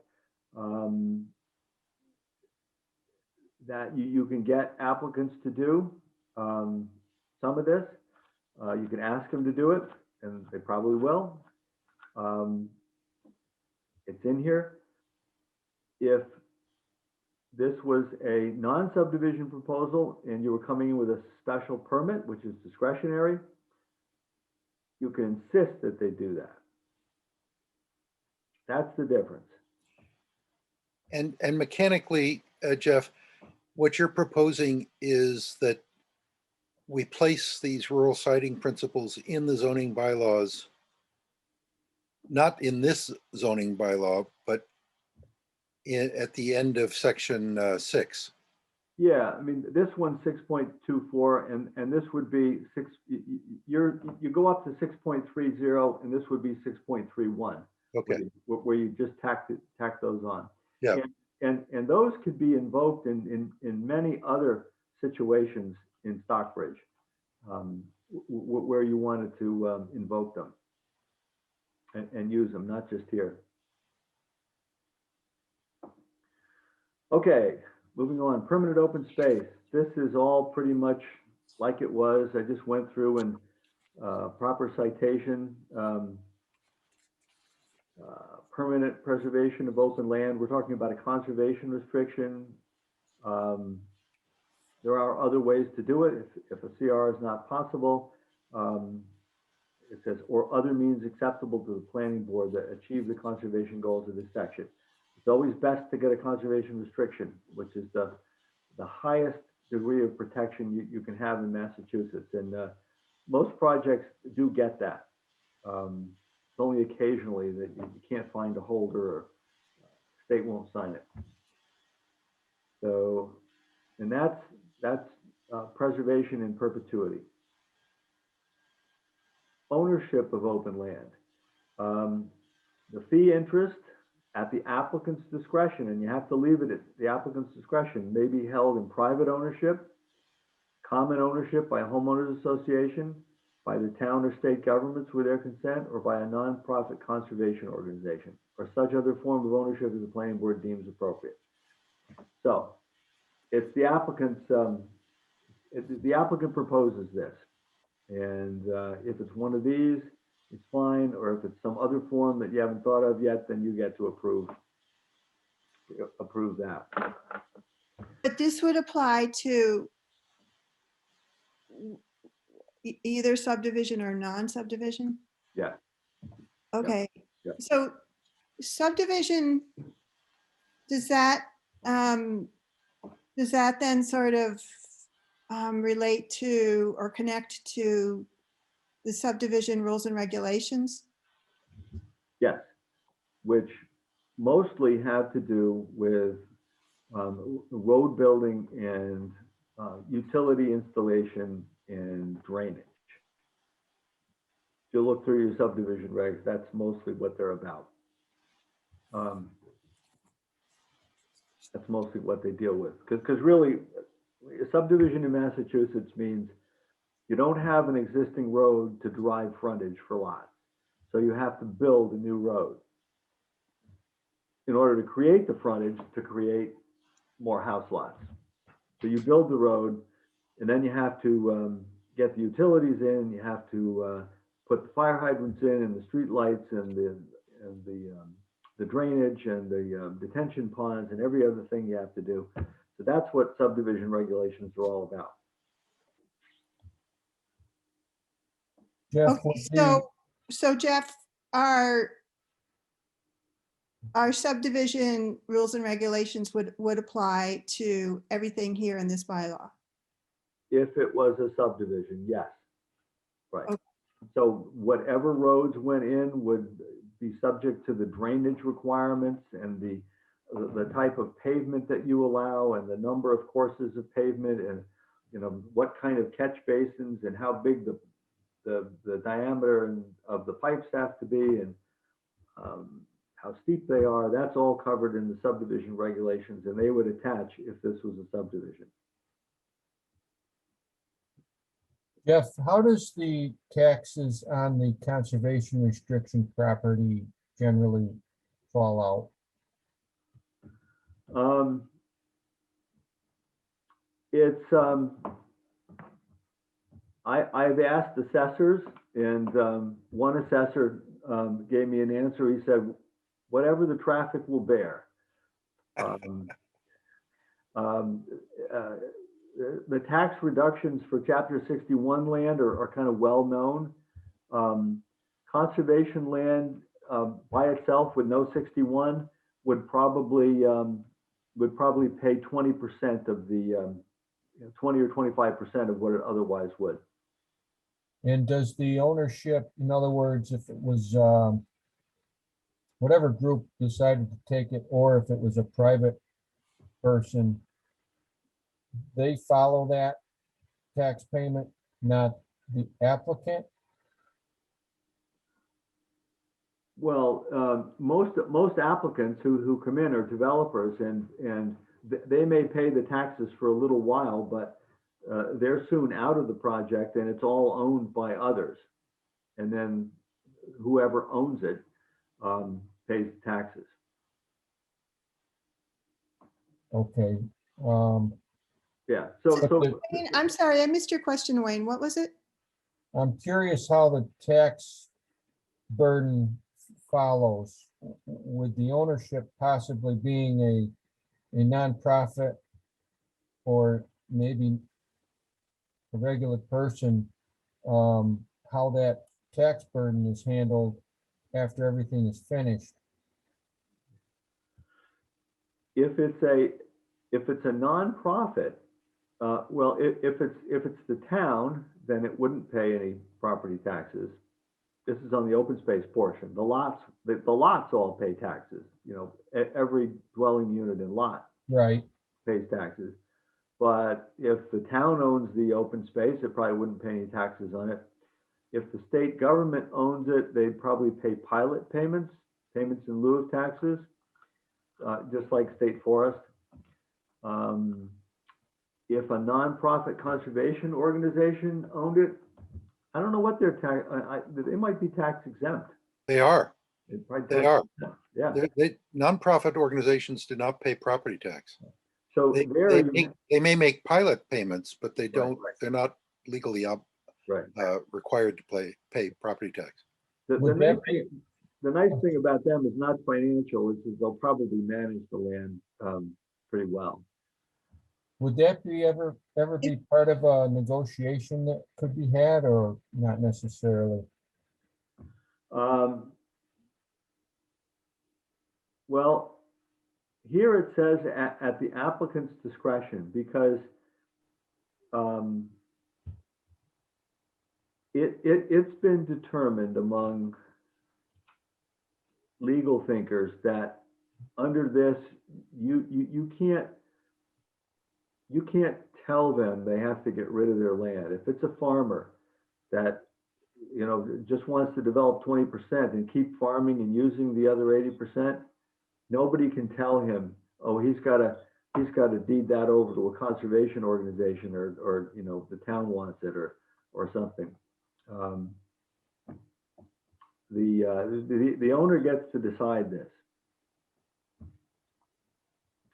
that you can get applicants to do some of this. You can ask them to do it, and they probably will. It's in here. If this was a non-subdivision proposal and you were coming in with a special permit, which is discretionary, you can insist that they do that. That's the difference. And mechanically, Jeff, what you're proposing is that we place these rural siting principles in the zoning bylaws, not in this zoning bylaw, but at the end of section 6. Yeah, I mean, this one's 6.24, and this would be you go up to 6.30, and this would be 6.31. Okay. Where you just tack those on. Yeah. And those could be invoked in many other situations in Stockbridge, where you wanted to invoke them and use them, not just here. Okay, moving on. Permanent open space. This is all pretty much like it was. I just went through and proper citation. Permanent preservation of open land. We're talking about a conservation restriction. There are other ways to do it if a CR is not possible. It says, or other means acceptable to the planning board that achieve the conservation goals of this section. It's always best to get a conservation restriction, which is the highest degree of protection you can have in Massachusetts. And most projects do get that. It's only occasionally that you can't find a holder or state won't sign it. So, and that's preservation in perpetuity. Ownership of open land. The fee interest at the applicant's discretion, and you have to leave it at the applicant's discretion, may be held in private ownership, common ownership by a homeowners association, by the town or state governments with their consent, or by a nonprofit conservation organization, or such other form of ownership as the planning board deems appropriate. So it's the applicant's, the applicant proposes this. And if it's one of these, it's fine. Or if it's some other form that you haven't thought of yet, then you get to approve that. But this would apply to either subdivision or non-subdivision? Yeah. Okay, yeah. so subdivision, does that then sort of relate to or connect to the subdivision rules and regulations? Yes, which mostly have to do with road building and utility installation and drainage. If you look through your subdivision regs, that's mostly what they're about. That's mostly what they deal with. Because really, a subdivision in Massachusetts means you don't have an existing road to drive frontage for lots. So you have to build a new road in order to create the frontage to create more house lots. So you build the road, and then you have to get the utilities in. You have to put the fire hydrants in, and the street lights, and the drainage, and the detention ponds, and every other thing you have to do. So that's what subdivision regulations are all about. Jeff, Okay, would the- so Jeff, our subdivision rules and regulations would apply to everything here in this bylaw. If it was a subdivision, yes. Right. Okay. So whatever roads went in would be subject to the drainage requirements and the type of pavement that you allow and the number of courses of pavement and, you know, what kind of catch basins and how big the diameter of the pipes have to be and how steep they are. That's all covered in the subdivision regulations, and they would attach if this was a subdivision. Jeff, how does the taxes on the conservation restriction property generally fall out? It's I've asked assessors, and one assessor gave me an answer. He said, whatever the traffic will bear. The tax reductions for Chapter 61 land are kind of well known. Conservation land by itself with no 61 would probably pay 20% of the 20 or 25% of what it otherwise would. And does the ownership, in other words, if it was whatever group decided to take it, or if it was a private person, they follow that tax payment, not the applicant? Well, most applicants who come in are developers, and they may pay the taxes for a little while, but they're soon out of the project, and it's all owned by others. And then whoever owns it pays taxes. Okay. Yeah. So Wayne, I'm sorry, I missed your question, Wayne. What was it? I'm curious how the tax burden follows, with the ownership possibly being a nonprofit or maybe a regular person, how that tax burden is handled after everything is finished. if it's a nonprofit, well, if it's the town, then it wouldn't pay any property taxes. This is on the open space portion. The lots all pay taxes. You know, every dwelling unit and lot Right. pays taxes. But if the town owns the open space, it probably wouldn't pay any taxes on it. If the state government owns it, they'd probably pay pilot payments in lieu of taxes, just like state forest. If a nonprofit conservation organization owned it, I don't know what their tax, they might be tax exempt. They are. They are. Yeah. Nonprofit organizations do not pay property tax. So They may make pilot payments, but they don't. Right. They're not legally required to pay property tax. The nice thing about them is not financial. It's they'll probably manage the land pretty well. Would that be ever be part of a negotiation that could be had, or not necessarily? Well, here it says at the applicant's discretion, because it's been determined among legal thinkers that under this, you can't tell them they have to get rid of their land. If it's a farmer that, you know, just wants to develop 20% and keep farming and using the other 80%, nobody can tell him, oh, he's got to deed that over to a conservation organization, or you know, the town wants it, or something. The owner gets to decide this.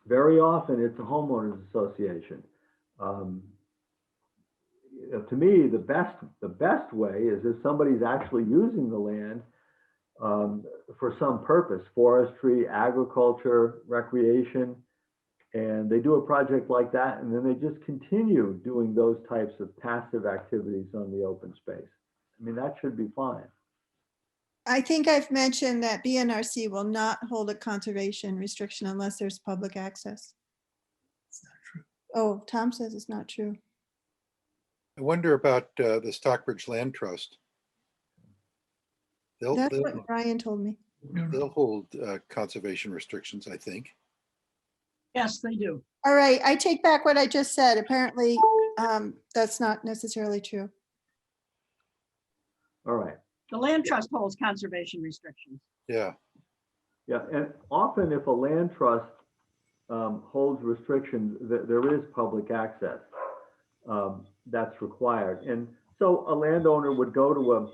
Very often, it's a homeowners association. To me, the best way is if somebody's actually using the land for some purpose, forestry, agriculture, recreation, and they do a project like that, and then they just continue doing those types of passive activities on the open space. I mean, that should be fine. I think I've mentioned that BNRC will not hold a conservation restriction unless there's public access. It's not true. Oh, Tom says it's not true. I wonder about the Stockbridge Land Trust. That's what Brian told me. They'll hold conservation restrictions, I think. Yes, they do. All right, I take back what I just said. Apparently, that's not necessarily true. All right. The land trust holds conservation restrictions. Yeah. Yeah, and often if a land trust holds restrictions, there is public access that's required. And so a landowner would go to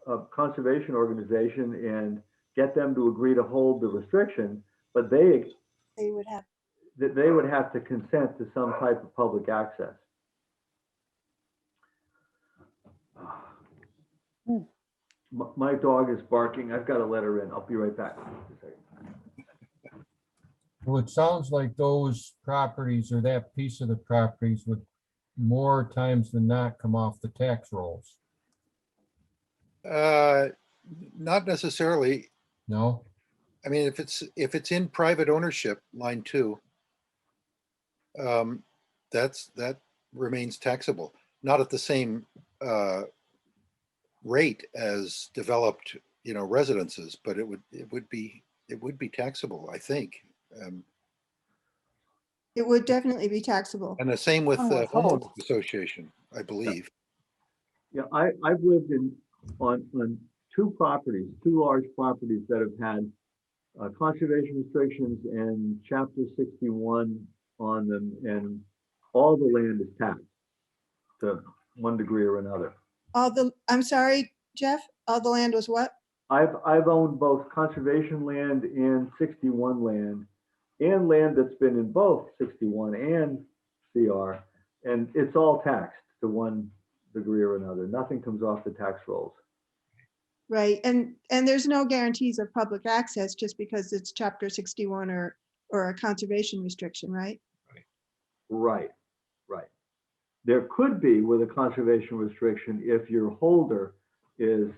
a conservation organization and get them to agree to hold the restriction, but they would have to consent to some type of public access. My dog is barking. I've got to let her in. I'll be right back. Well, it sounds like those properties, or that piece of the properties, would more times than not come off the tax rolls. Not necessarily. No? I mean, if it's in private ownership, line 2, that remains taxable. Not at the same rate as developed, you know, residences, but it would be taxable, I think. It would definitely be taxable. And the same with One the would hope. homeowners association, I believe. Yeah, I've lived on 2 large properties that have had conservation restrictions and Chapter 61 on them, and all the land is taxed to one degree or another. I'm sorry, Jeff, all the land was what? I've owned both conservation land and 61 land, and land that's been in both 61 and CR, and it's all taxed to one degree or another. Nothing comes off the tax rolls. Right, and there's no guarantees of public access just because it's Chapter 61 or a conservation restriction, right? Right. There could be with a conservation restriction if your holder is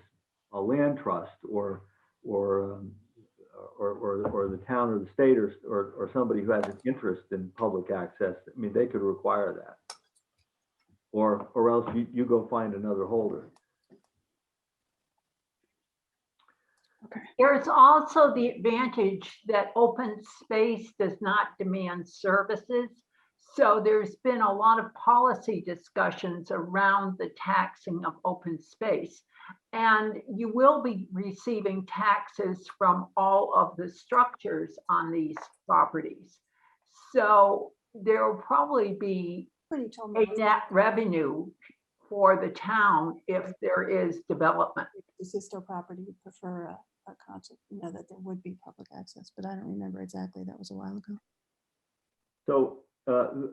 a land trust or the town or the state or somebody who has an interest in public access. I mean, they could require that, or else you go find another holder. There's also the advantage that open space does not demand services. So there's been a lot of policy discussions around the taxing of open space. And you will be receiving taxes from all of the structures on these properties. So there will probably be a net revenue for the town if there is development. The Sisto property would prefer a concept, you know, that there would be public access, but I don't remember exactly. That was a while ago. So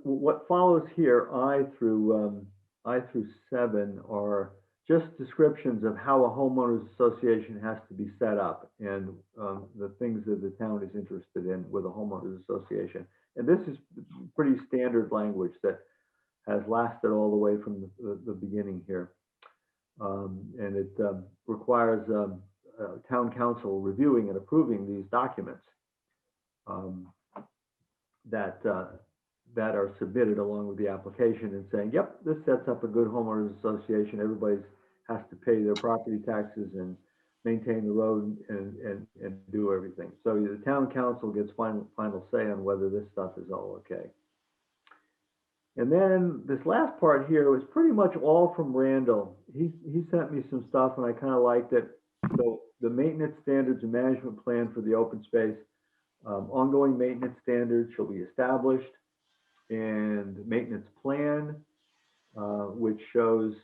what follows here, I through 7, are just descriptions of how a homeowners association has to be set up and the things that the town is interested in with a homeowners association. And this is pretty standard language that has lasted all the way from the beginning here. And it requires town council reviewing and approving these documents that that are submitted along with the application and saying, yep, this sets up a good homeowners association. Everybody has to pay their property taxes and maintain the road and do everything. So the town council gets final say on whether this stuff is all okay. And then this last part here was pretty much all from Randall. He sent me some stuff and I kind of liked it. So the maintenance standards and management plan for the open space, ongoing maintenance standards shall be established, and maintenance plan, which shows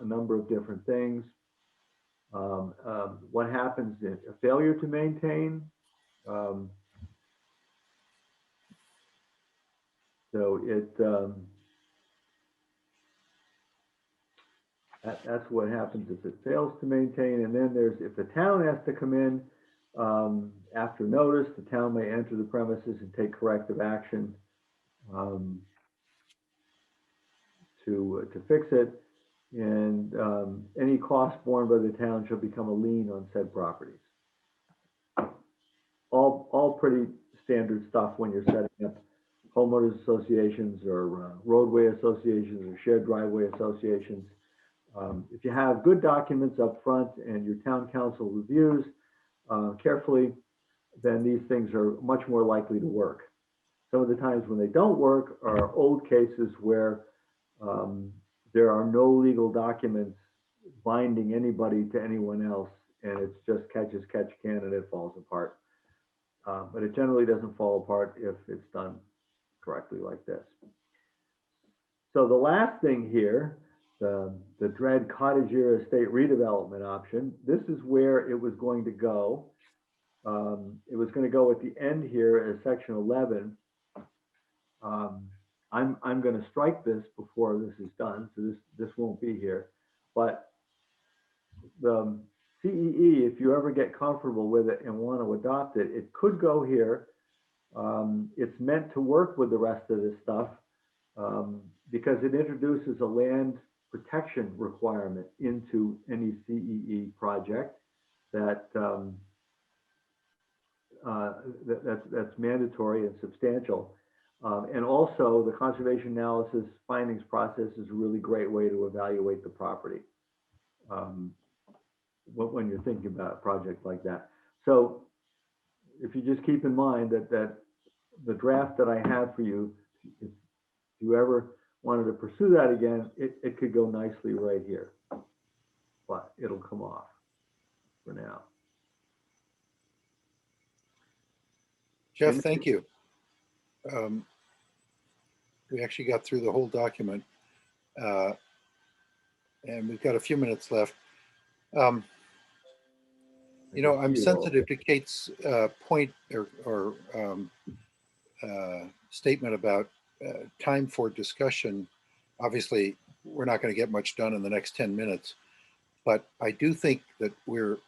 a number of different things. What happens in a failure to maintain? So that's what happens if it fails to maintain. And then there's, if the town has to come in after notice, the town may enter the premises and take corrective action to fix it. And any cost borne by the town shall become a lien on said properties. All pretty standard stuff when you're setting up homeowners associations or roadway associations or shared driveway associations. If you have good documents up front and your town council reviews carefully, then these things are much more likely to work. Some of the times when they don't work are old cases where there are no legal documents binding anybody to anyone else, and it's just catch as catch can and it falls apart. But it generally doesn't fall apart if it's done correctly like this. So the last thing here, the dread cottage era estate redevelopment option, this is where it was going to go. It was going to go at the end here as section 11. I'm going to strike this before this is done, so this won't be here. But the CEE, if you ever get comfortable with it and want to adopt it, it could go here. It's meant to work with the rest of this stuff because it introduces a land protection requirement into any CEE project that's mandatory and substantial. And also the conservation analysis findings process is a really great way to evaluate the property when you're thinking about a project like that. So if you just keep in mind that the draft that I have for you, if you ever wanted to pursue that again, it could go nicely right here, but it'll come off for now. Jeff, thank you. We actually got through the whole document, and we've got a few minutes left. You know, I'm sensitive to Kate's point or statement about time for discussion. Obviously, we're not going to get much done in the next 10 minutes, but I do think that we're,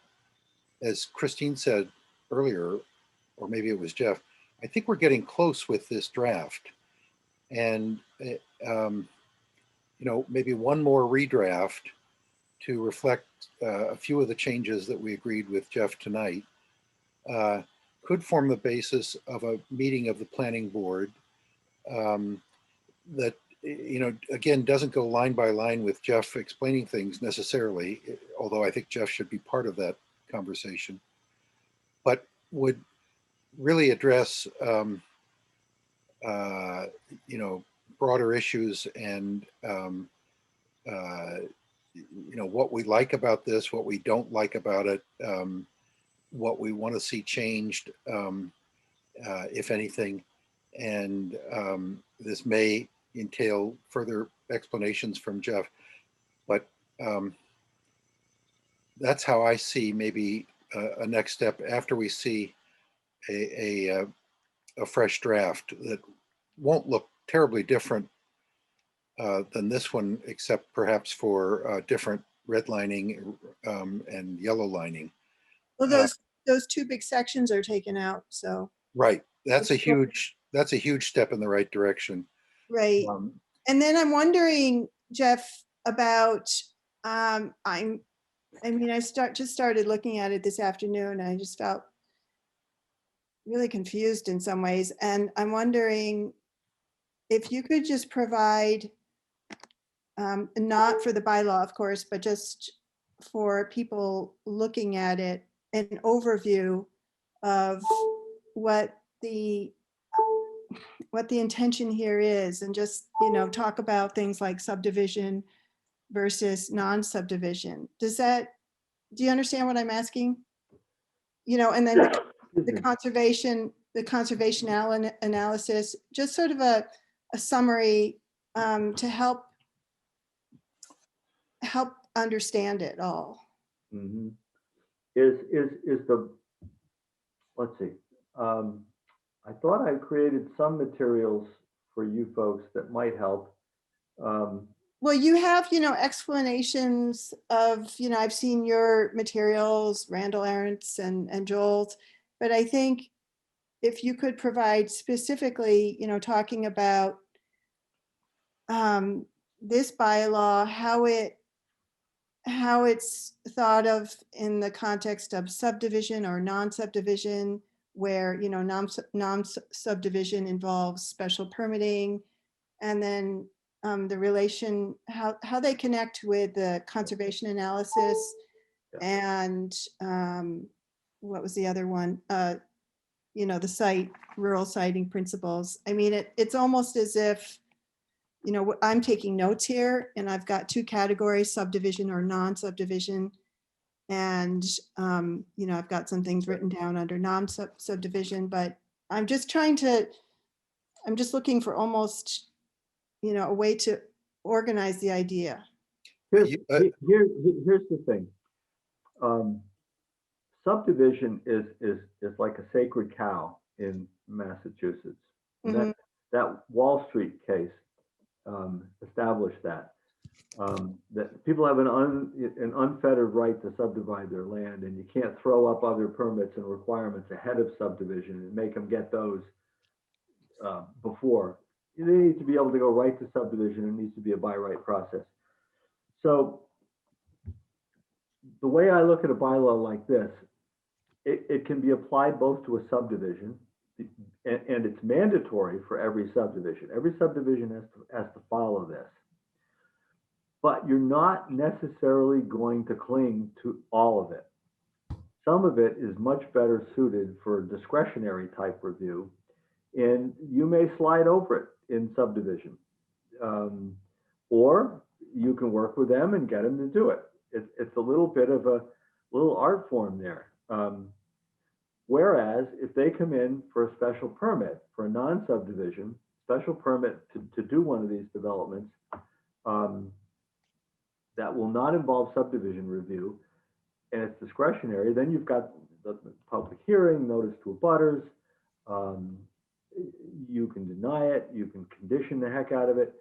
as Christine said earlier, or maybe it was Jeff, I think we're getting close with this draft. And, you know, maybe one more redraft to reflect a few of the changes that we agreed with Jeff tonight could form the basis of a meeting of the planning board that, you know, again, doesn't go line by line with Jeff explaining things necessarily, although I think Jeff should be part of that conversation, but would really address, you know, broader issues and, you know, what we like about this, what we don't like about it, what we want to see changed, if anything. And this may entail further explanations from Jeff, but that's how I see maybe a next step after we see a fresh draft that won't look terribly different than this one, except perhaps for different redlining and yellow lining. Well, those two big sections are taken out, so. Right, that's a huge step in the right direction. Right. And then I'm wondering, Jeff, about I'm I mean, just started looking at it this afternoon, and I just felt really confused in some ways. And I'm wondering if you could just provide, not for the bylaw, of course, but just for people looking at it, an overview of what the intention here is, and just, talk about things like subdivision versus non-subdivision. Do you understand what I'm asking? And then the conservation analysis, just sort of a summary to help understand it all. Mhm. Is the, let's see. I thought I created some materials for you folks that might help. Well, you have, explanations of, I've seen your materials, Randall Arendt's and Joel's, but I think if you could provide specifically, talking about this bylaw, how it's thought of in the context of subdivision or non-subdivision, where, non-subdivision involves special permitting, and then the relation, how they connect with the conservation analysis, and what was the other one? The rural siting principles. I mean, it's almost as if, I'm taking notes here, and I've got two categories, subdivision or non-subdivision. And, I've got some things written down under non-subdivision, but I'm just looking for almost, a way to organize the idea. Here's the thing. Subdivision is like a sacred cow in Massachusetts. And Mhm. that Wall Street case established that people have an unfettered right to subdivide their land, and you can't throw up other permits and requirements ahead of subdivision and make them get those before. They need to be able to go right to subdivision. It needs to be a by right process. So the way I look at a bylaw like this, it can be applied both to a subdivision, and it's mandatory for every subdivision. Every subdivision has to follow this. But you're not necessarily going to cling to all of it. Some of it is much better suited for discretionary type review, and you may slide over it in subdivision. Or you can work with them and get them to do it. It's a little bit of a little art form there. Whereas if they come in for a special permit for a non-subdivision, special permit to do one of these developments, that will not involve subdivision review, and it's discretionary, then you've got the public hearing, notice to abutters. You can deny it, you can condition the heck out of it,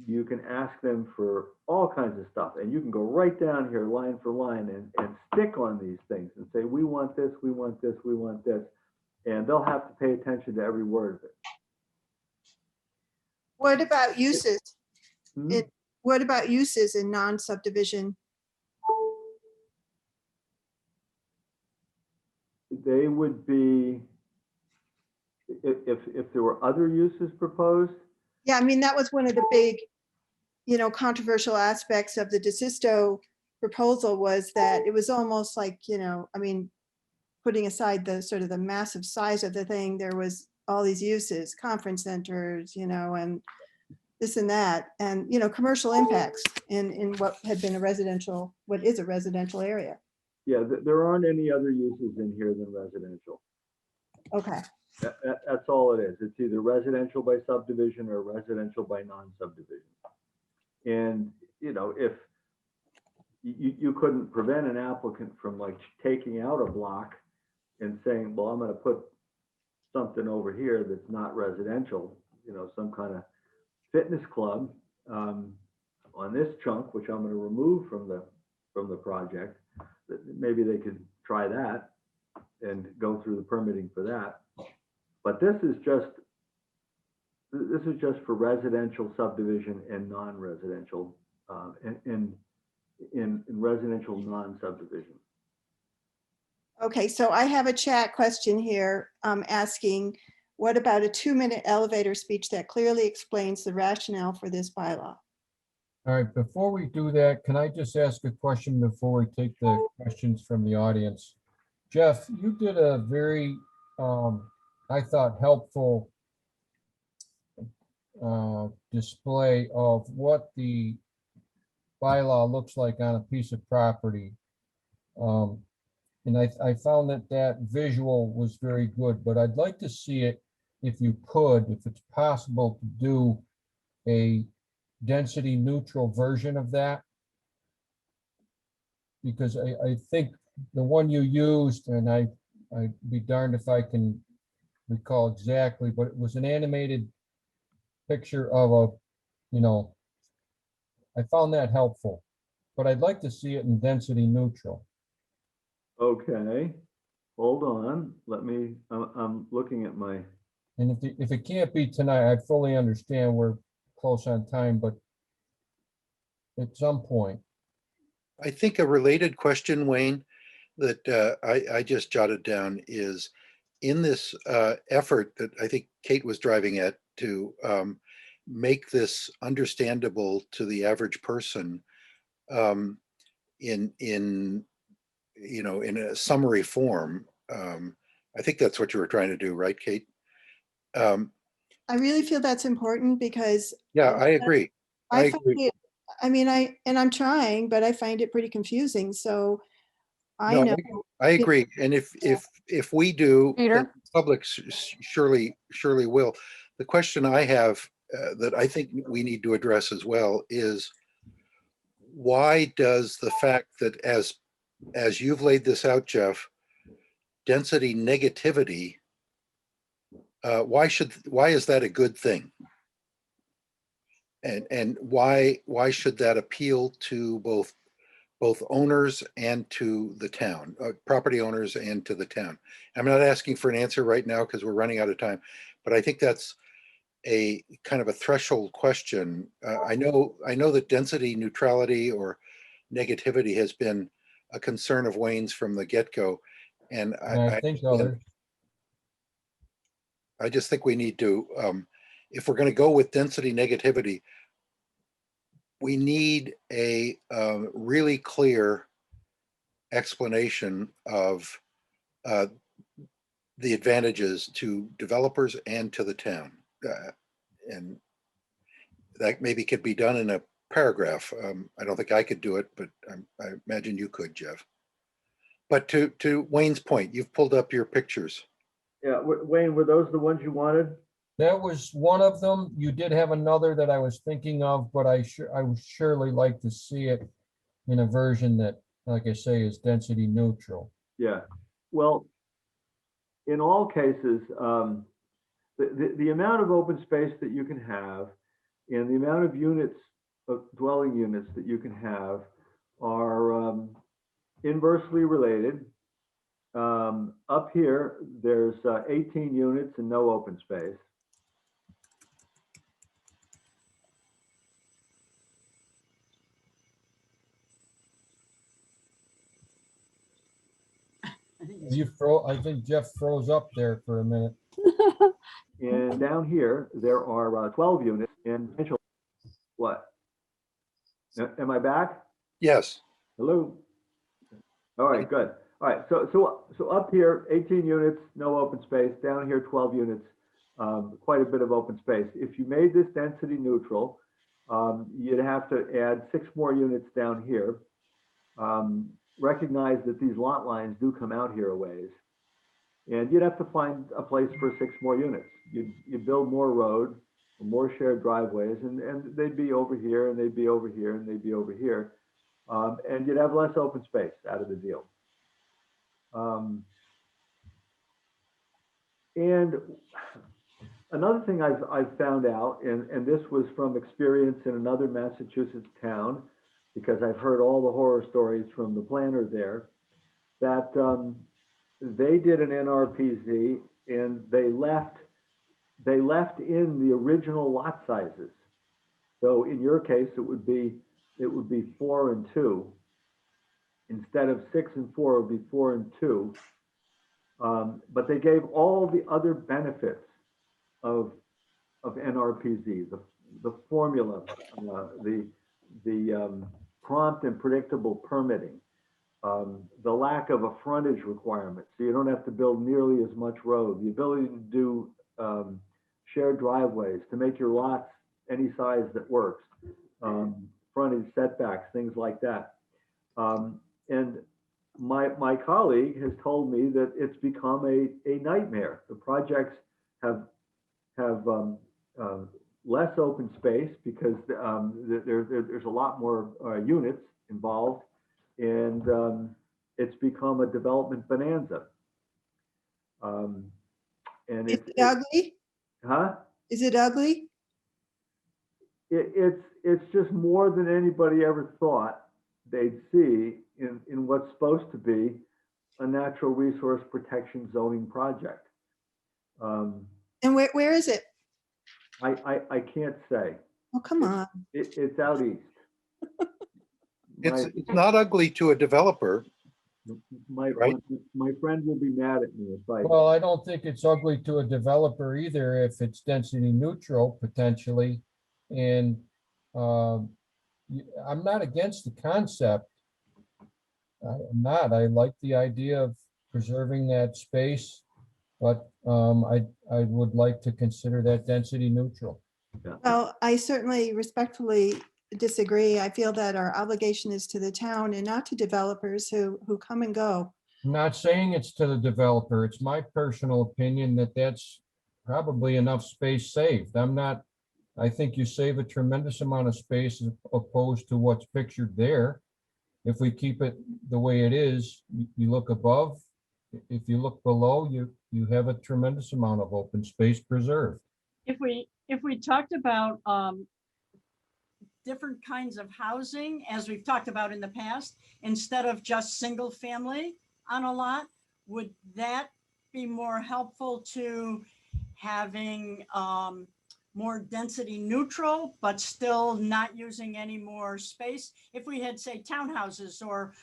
you can ask them for all kinds of stuff, and you can go right down here line for line and stick on these things and say, we want this, we want this, we want this, and they'll have to pay attention to every word of it. What about uses? Hmm? What about uses in non-subdivision? They would be, if there were other uses proposed. Yeah, I mean, that was one of the big, controversial aspects of the DeSisto proposal, was that it was almost like, I mean, putting aside the sort of the massive size of the thing, there was all these uses, conference centers, and this and that, and, commercial impacts in what had been what is a residential area. Yeah, there aren't any other uses in here than residential. Okay. That's all it is. It's either residential by subdivision or residential by non-subdivision. And, if you couldn't prevent an applicant from like taking out a block and saying, well, I'm going to put something over here that's not residential, some kind of fitness club on this chunk, which I'm going to remove from the project. Maybe they could try that and go through the permitting for that. But this is just for residential subdivision and non-residential. And in residential non-subdivision. Okay, so I have a chat question here asking, what about a 2-minute elevator speech that clearly explains the rationale for this bylaw? All right, before we do that, can I just ask a question before we take the questions from the audience? Jeff, you did a very, I thought, helpful display of what the bylaw looks like on a piece of property. And I found that that visual was very good, but I'd like to see it, if you could, if it's possible to do a density neutral version of that. Because I think the one you used, and I'd be darned if I can recall exactly, but it was an animated picture of I found that helpful, but I'd like to see it in density neutral. Okay, hold on. Let me, I'm looking at my, And if it can't be tonight, I fully understand we're close on time, but at some point. I think a related question, Wayne, that I just jotted down is in this effort that I think Kate was driving at to make this understandable to the average person in a summary form. I think that's what you were trying to do, right, Kate? I really feel that's important because Yeah, I agree. I find agree. it, I mean, I'm trying, but I find it pretty confusing. So I No, know. I agree. And if we do, Peter? and the public surely will. The question I have that I think we need to address as well is why does the fact that as you've laid this out, Jeff, density negativity, why is that a good thing? And why should that appeal to both owners and to the town, property owners and to the town? I'm not asking for an answer right now because we're running out of time, but I think that's a kind of a threshold question. I know that density neutrality or negativity has been a concern of Wayne's from the get-go, and I think others. I just think we need to, if we're going to go with density negativity, we need a really clear explanation of the advantages to developers and to the town. And that maybe could be done in a paragraph. I don't think I could do it, but I imagine you could, Jeff. But to Wayne's point, you've pulled up your pictures. yeah, Wayne, were those the ones you wanted? That was one of them. You did have another that I was thinking of, but I would surely like to see it in a version that, like I say, is density neutral. Yeah, well, in all cases, the amount of open space that you can have and the amount of units, of dwelling units that you can have are inversely related. Up here, there's 18 units and no open space. I think Jeff froze up there for a minute. And down here, there are 12 units in potential. What? Am I back? Yes. Hello? All right, good. All right, so up here, 18 units, no open space. Down here, 12 units, quite a bit of open space. If you made this density neutral, you'd have to add 6 more units down here. Recognize that these lot lines do come out here a ways. And you'd have to find a place for 6 more units. You'd build more road, more shared driveways, and they'd be over here, and they'd be over here, and they'd be over here. And you'd have less open space out of the deal. And another thing I've found out, and this was from experience in another Massachusetts town, because I've heard all the horror stories from the planner there, that they did an NRPZ and they left in the original lot sizes. So in your case, it would be it would be 4 and 2. Instead of 6 and 4, it would be 4 and 2. But they gave all the other benefits of NRPZ, the formula, the prompt and predictable permitting, the lack of a frontage requirement, so you don't have to build nearly as much road, the ability to do shared driveways, to make your lots any size that works, frontage setbacks, things like that. And my colleague has told me that it's become a nightmare. The projects have less open space because there's a lot more units involved, and it's become a development bonanza. And Is it ugly? huh? Is it ugly? It's just more than anybody ever thought they'd see in what's supposed to be a natural resource protection zoning project. And where is it? I can't say. Oh, come on. It's out east. It's not ugly to a developer. Right. My friend will be mad at me if I. Well, I don't think it's ugly to a developer either if it's density neutral potentially. And I'm not against the concept. I'm not. I like the idea of preserving that space, but I would like to consider that density neutral. Well, I certainly respectfully disagree. I feel that our obligation is to the town and not to developers who come and go. I'm not saying it's to the developer. It's my personal opinion that that's probably enough space saved. I think you save a tremendous amount of space as opposed to what's pictured there. If we keep it the way it is, you look above, if you look below, you have a tremendous amount of open space preserved. If we talked about different kinds of housing, as we've talked about in the past, instead of just single family on a lot, would that be more helpful to having more density neutral, but still not using any more space? If we had, say, townhouses or,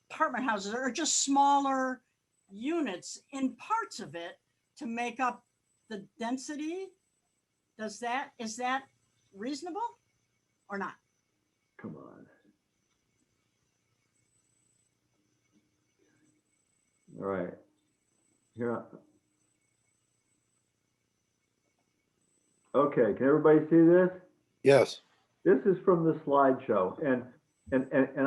apartment houses, or just smaller units in parts of it to make up the density, is that reasonable or not? Come on. All right. Here. Okay, can everybody see this? Yes. This is from the slideshow, and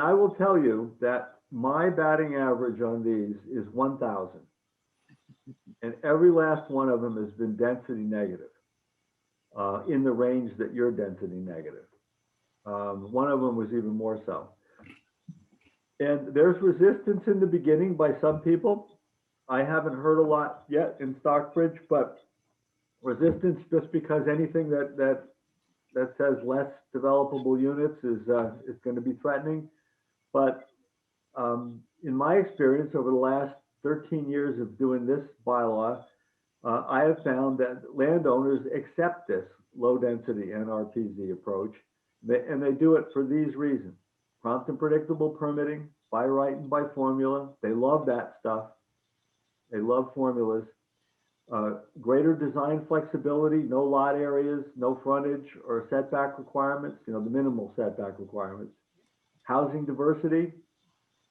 I will tell you that my batting average on these is 1,000. And every last one of them has been density negative, in the range that you're density negative. One of them was even more so. And there's resistance in the beginning by some people. I haven't heard a lot yet in Stockbridge, but resistance just because anything that says less developable units is going to be threatening. But in my experience over the last 13 years of doing this bylaw, I have found that landowners accept this low density NRPZ approach, and they do it for these reasons: prompt and predictable permitting, by right and by formula. They love that stuff. They love formulas. Greater design flexibility, no lot areas, no frontage or setback requirements, the minimal setback requirements. Housing diversity,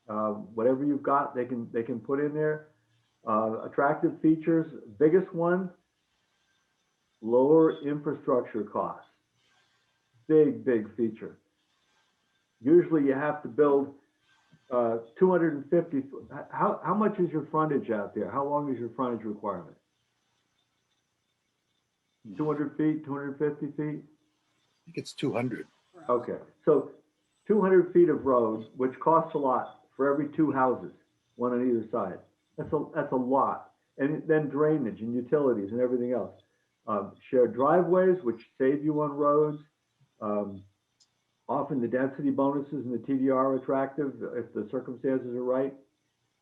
whatever you've got, they can put in there. Attractive features, biggest one, lower infrastructure costs. Big feature. Usually you have to build 250. How much is your frontage out there? How long is your frontage requirement? 200 feet, 250 feet? I think it's 200. Okay, so 200 feet of road, which costs a lot for every 2 houses, one on either side. That's a lot. And then drainage and utilities and everything else. Shared driveways, which save you on roads. Often the density bonuses and the TDR are attractive if the circumstances are right.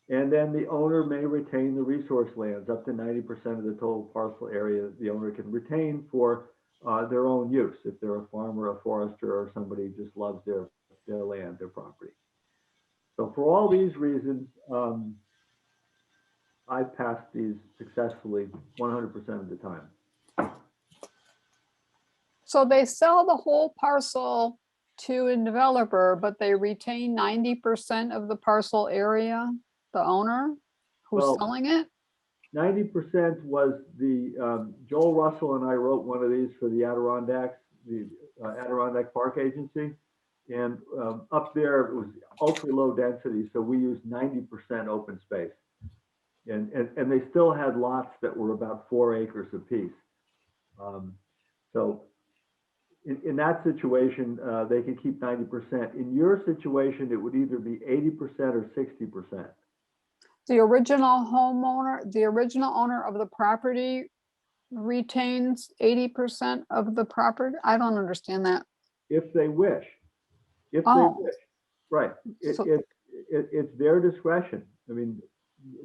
And then the owner may retain the resource lands. Up to 90% of the total parcel area the owner can retain for their own use, if they're a farmer, a forester, or somebody who just loves their land, their property. So for all these reasons, I've passed these successfully 100% of the time. So they sell the whole parcel to a developer, but they retain 90% of the parcel area, the owner who's Well, selling it? 90% was Joel Russell and I wrote one of these for the Adirondacks, the Adirondack Park Agency. And up there, it was ultra low density, so we used 90% open space. And they still had lots that were about 4 acres apiece. So in that situation, they could keep 90%. In your situation, it would either be 80% or 60%. The original homeowner, the original owner of the property retains 80% of the property? I don't understand that. If they wish. If they Oh. wish. Right. So- It's their discretion. I mean,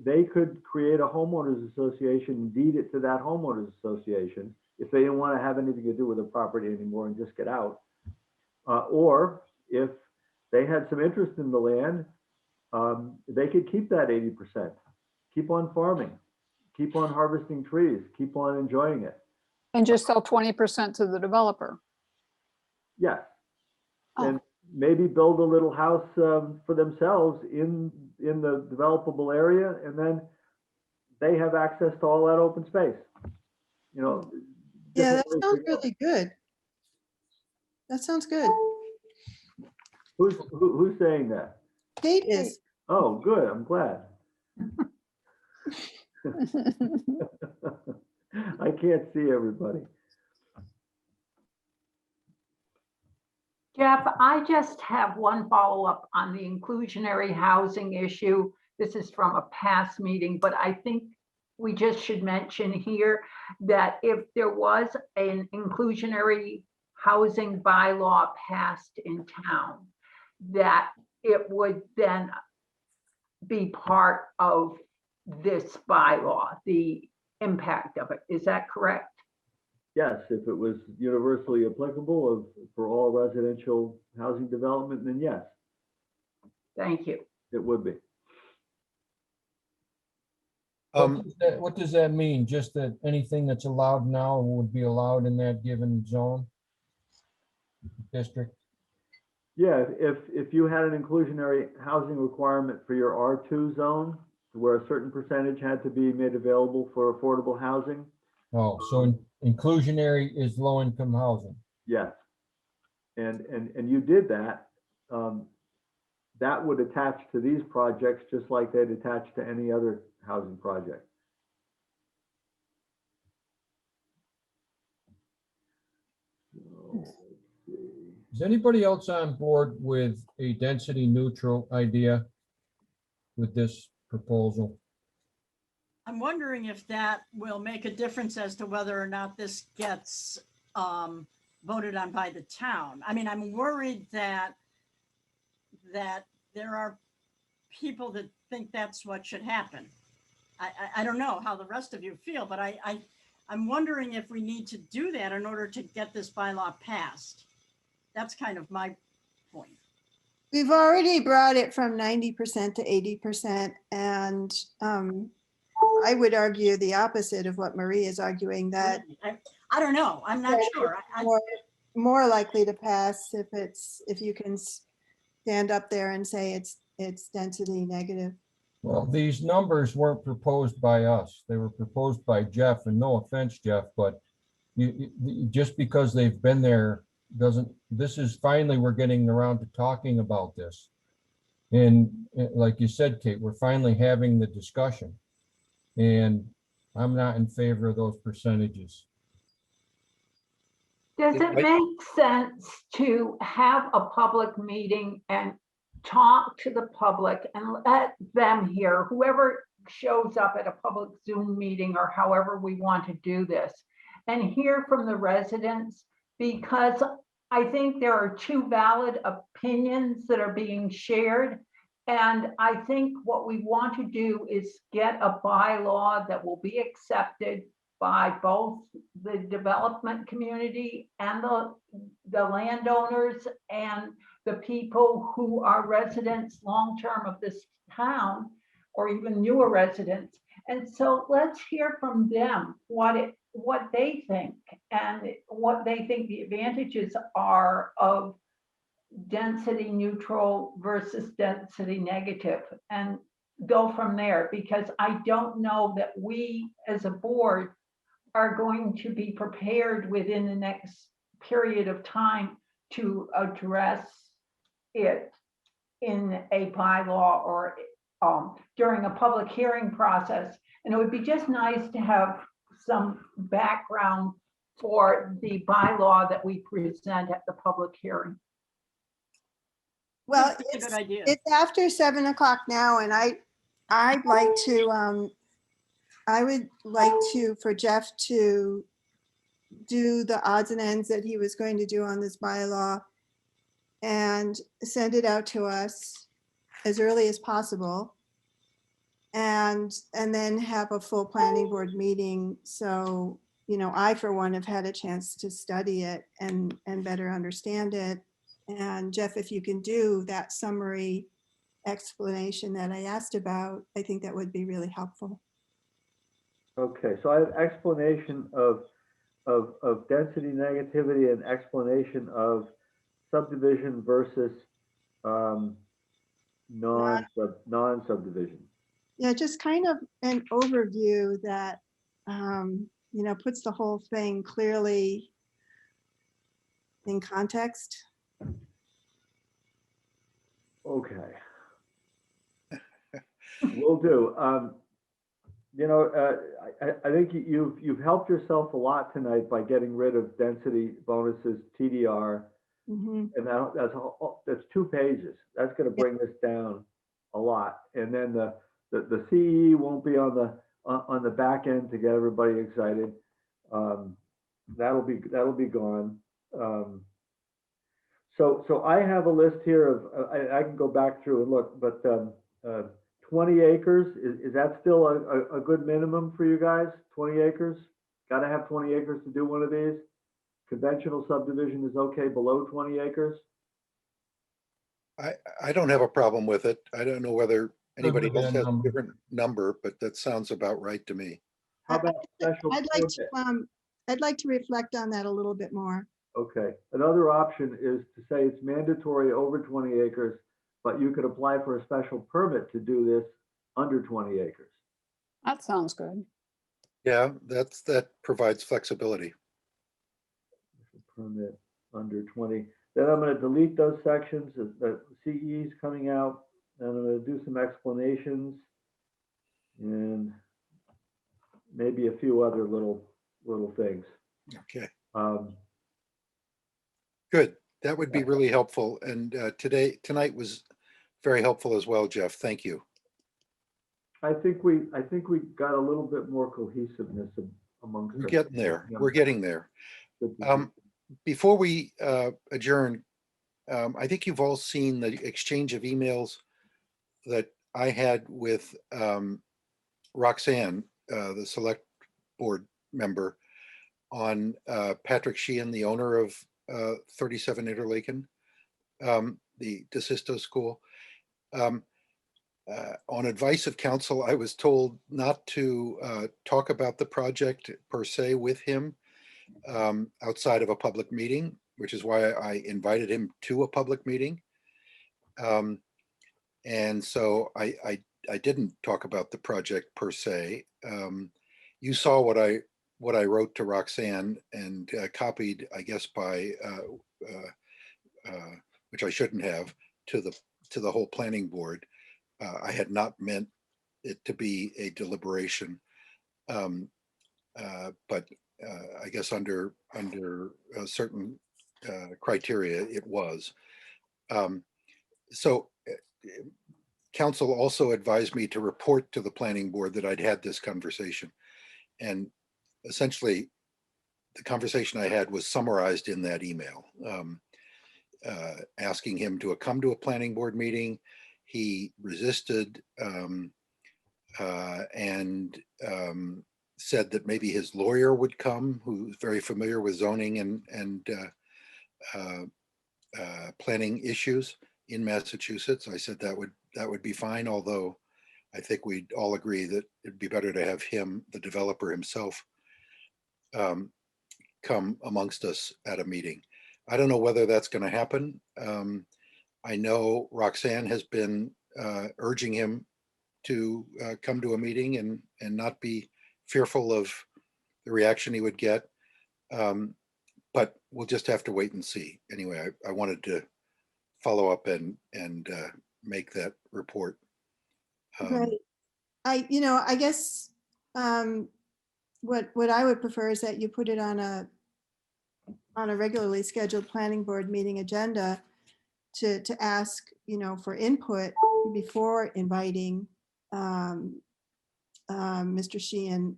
they could create a homeowners association and deed it to that homeowners association if they didn't want to have anything to do with the property anymore and just get out. Or if they had some interest in the land, they could keep that 80%, keep on farming, keep on harvesting trees, keep on enjoying it. And just sell 20% to the developer? Yes. Oh. And maybe build a little house for themselves in the developable area, and then they have access to all that open space. You know. Yeah, that different ways sounds to go. really good. That sounds good. Who's saying that? Kate is. Oh, good. I'm glad. I can't see everybody. Jeff, I just have one follow-up on the inclusionary housing issue. This is from a past meeting, but I think we just should mention here that if there was an inclusionary housing bylaw passed in town, that it would then be part of this bylaw, the impact of it. Is that correct? Yes, if it was universally applicable for all residential housing development, then yes, Thank you. it would be. What does that mean? Just that anything that's allowed now would be allowed in that given zone? District? Yeah, if you had an inclusionary housing requirement for your R2 zone, where a certain percentage had to be made available for affordable housing, Oh, so inclusionary is low-income housing. yes. And you did that, that would attach to these projects just like they'd attach to any other housing project. So, let's see. Is anybody else on board with a density neutral idea with this proposal? I'm wondering if that will make a difference as to whether or not this gets voted on by the town. I mean, I'm worried that there are people that think that's what should happen. I don't know how the rest of you feel, but I'm wondering if we need to do that in order to get this bylaw passed. That's kind of my point. We've already brought it from 90% to 80%. And I would argue the opposite of what Marie is arguing, that I don't know. I'm not sure. more likely to pass if you can stand up there and say it's density negative. Well, these numbers weren't proposed by us. They were proposed by Jeff, and no offense, Jeff, but just because they've been there this is finally, we're getting around to talking about this. And like you said, Kate, we're finally having the discussion. And I'm not in favor of those percentages. Does it make sense to have a public meeting and talk to the public and let them hear, whoever shows up at a public Zoom meeting or however we want to do this, and hear from the residents? Because I think there are two valid opinions that are being shared. And I think what we want to do is get a bylaw that will be accepted by both the development community and the landowners and the people who are residents long-term of this town, or even newer residents. And so let's hear from them what they think and what they think the advantages are of density neutral versus density negative, and go from there, because I don't know that we as a board are going to be prepared within the next period of time to address it in a bylaw or during a public hearing process. And it would be just nice to have some background for the bylaw that we present at the public hearing. Well, That's a good idea. it's after 7 o'clock now, and I'd like to, I would like to, for Jeff to do the odds and ends that he was going to do on this bylaw and send it out to us as early as possible. And then have a full planning board meeting. So, you know, I, for one, have had a chance to study it and better understand it. And Jeff, if you can do that summary explanation that I asked about, I think that would be really helpful. Okay, so I have explanation of density negativity and explanation of subdivision versus non-subdivision. Yeah, just kind of an overview that, you know, puts the whole thing clearly in context. Okay. Will do. You know, I think you've helped yourself a lot tonight by getting rid of density bonuses, TDR, Mhm. and that's 2 pages. That's going to bring this down a lot. And then the CE won't be on the back end to get everybody excited. That'll be gone. So I have a list here of I can go back through and look, but 20 acres is that still a good minimum for you guys? 20 acres? Got to have 20 acres to do one of these. Conventional subdivision is okay below 20 acres. I don't have a problem with it. I don't know whether anybody with else that has a number. different number, but that sounds about right to me. How about special I'd like to reflect on that a little bit more. Okay, another option is to say it's mandatory over 20 acres, but you could apply for a special permit to do this under 20 acres. That sounds good. Yeah, that provides flexibility. Permit under 20. Then I'm going to delete those sections, the CEs coming out, and I'm going to do some explanations and maybe a few other little things. Okay, Um, good. That would be really helpful. And tonight was very helpful as well, Jeff. Thank you. I think we got a little bit more cohesiveness amongst We're us. getting there. Yeah. We're getting there. Good to see. Before we adjourn, I think you've all seen the exchange of emails that I had with Roxanne, the select board member, on Patrick Sheehan, the owner of 37 Interlaken, the DeSisto School. On advice of counsel, I was told not to talk about the project per se with him outside of a public meeting, which is why I invited him to a public meeting. And so I didn't talk about the project per se. You saw what I wrote to Roxanne and copied, I guess, by which I shouldn't have, to the whole planning board. I had not meant it to be a deliberation, but I guess under certain criteria, it was. So council also advised me to report to the planning board that I'd had this conversation. And essentially, the conversation I had was summarized in that email, asking him to come to a planning board meeting. He resisted and said that maybe his lawyer would come, who's very familiar with zoning and planning issues in Massachusetts. I said that would be fine, although I think we'd all agree that it'd be better to have him, the developer himself, come amongst us at a meeting. I don't know whether that's going to happen. I know Roxanne has been urging him to come to a meeting and not be fearful of the reaction he would get. But we'll just have to wait and see. Anyway, I wanted to follow up and make that report. Right. I guess what I would prefer is that you put it on a regularly scheduled planning board meeting agenda to ask, for input before inviting Mr. Sheehan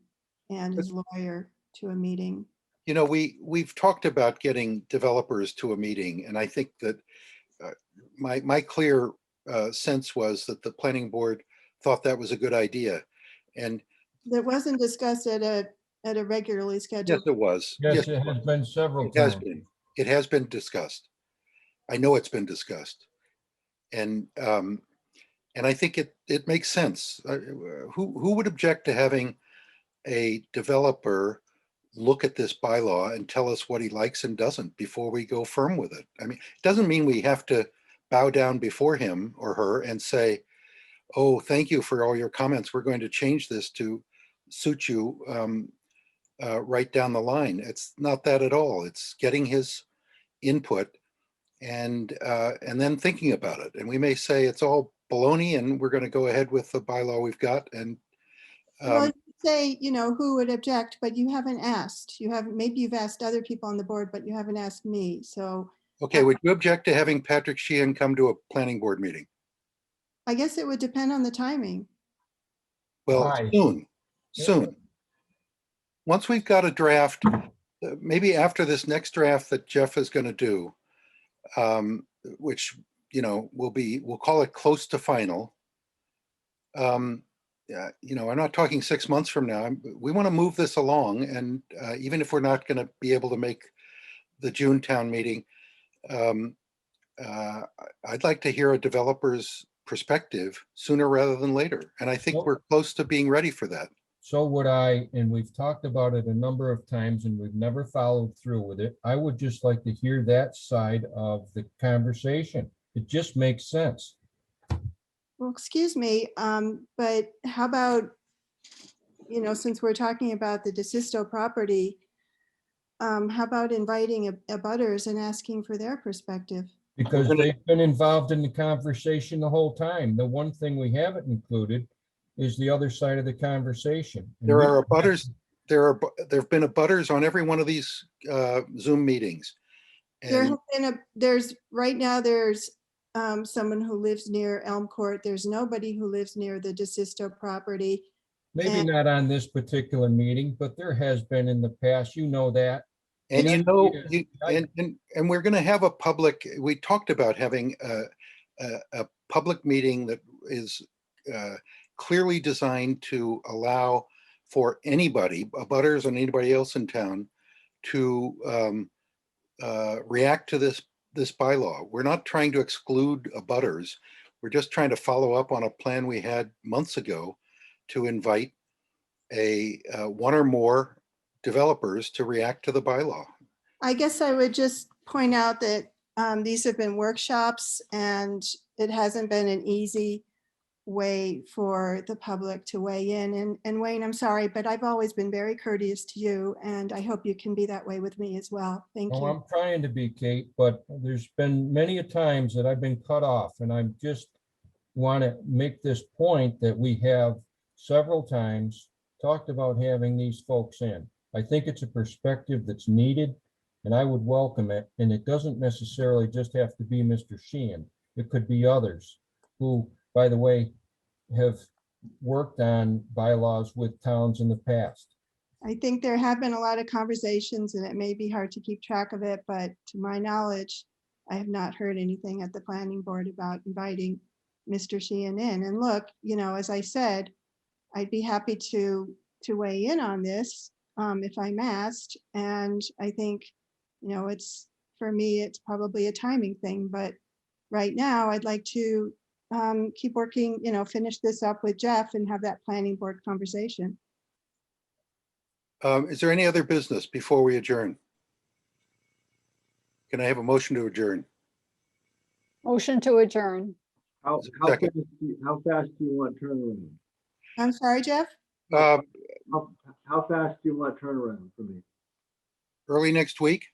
and his lawyer to a meeting. We've talked about getting developers to a meeting, and I think that my clear sense was that the planning board thought that was a good idea. And That wasn't discussed at a regularly yes, scheduled. it was. Yes, it has been several It has times. been. It has been discussed. I know it's been discussed. And I think it makes sense. Who would object to having a developer look at this bylaw and tell us what he likes and doesn't before we go firm with it? I mean, it doesn't mean we have to bow down before him or her and say, oh, thank you for all your comments. We're going to change this to suit you right down the line. It's not that at all. It's getting his input and then thinking about it. And we may say it's all baloney and we're going to go ahead with the bylaw we've got. And Well, you say, who would object, but you haven't asked. Maybe you've asked other people on the board, but you haven't asked me. So okay, would you object to having Patrick Sheehan come to a planning board meeting? I guess it would depend on the timing. Well, Why? soon. Once we've got a draft, maybe after this next draft that Jeff is going to do, which, we'll call it close to final. I'm not talking 6 months from now. We want to move this along. And even if we're not going to be able to make the June town meeting, I'd like to hear a developer's perspective sooner rather than later. And I think we're close to being ready for that. So would I, and we've talked about it a number of times and we've never followed through with it. I would just like to hear that side of the conversation. It just makes sense. Well, excuse me, but how about, since we're talking about the DeSisto property, how about inviting abutters and asking for their perspective? Because they've been involved in the conversation the whole time. The one thing we haven't included is the other side of the conversation. And There we- are abutters. There've been abutters on every one of these Zoom meetings. And Right now, there's someone who lives near Elm Court. There's nobody who lives near the DeSisto property. Maybe not on this particular meeting, but there has been in the past, that. And Yeah. and we're going to have a public, we talked about having a public meeting that is clearly designed to allow for anybody, abutters and anybody else in town, to react to this bylaw. We're not trying to exclude abutters. We're just trying to follow up on a plan we had months ago to invite one or more developers to react to the bylaw. I guess I would just point out that these have been workshops and it hasn't been an easy way for the public to weigh in. And Wayne, I'm sorry, but I've always been very courteous to you and I hope you can be that way with me as well. Thank Oh, you. I'm trying to be, Kate, but there's been many a times that I've been cut off, and I just want to make this point that we have several times talked about having these folks in. I think it's a perspective that's needed, and I would welcome it. And it doesn't necessarily just have to be Mr. Sheehan. It could be others who, by the way, have worked on bylaws with towns in the past. I think there have been a lot of conversations and it may be hard to keep track of it, but to my knowledge, I have not heard anything at the planning board about inviting Mr. Sheehan in. And look, as I said, I'd be happy to to weigh in on this, if I'm asked. And I think, it's, for me, it's probably a timing thing, but right now I'd like to keep working, finish this up with Jeff and have that planning board conversation. Is there any other business before we adjourn? Can I have a motion to adjourn? Motion to adjourn. How Second. how fast do you want turnaround? I'm sorry, Jeff? Uh, How fast do you want turnaround for me? Early next week?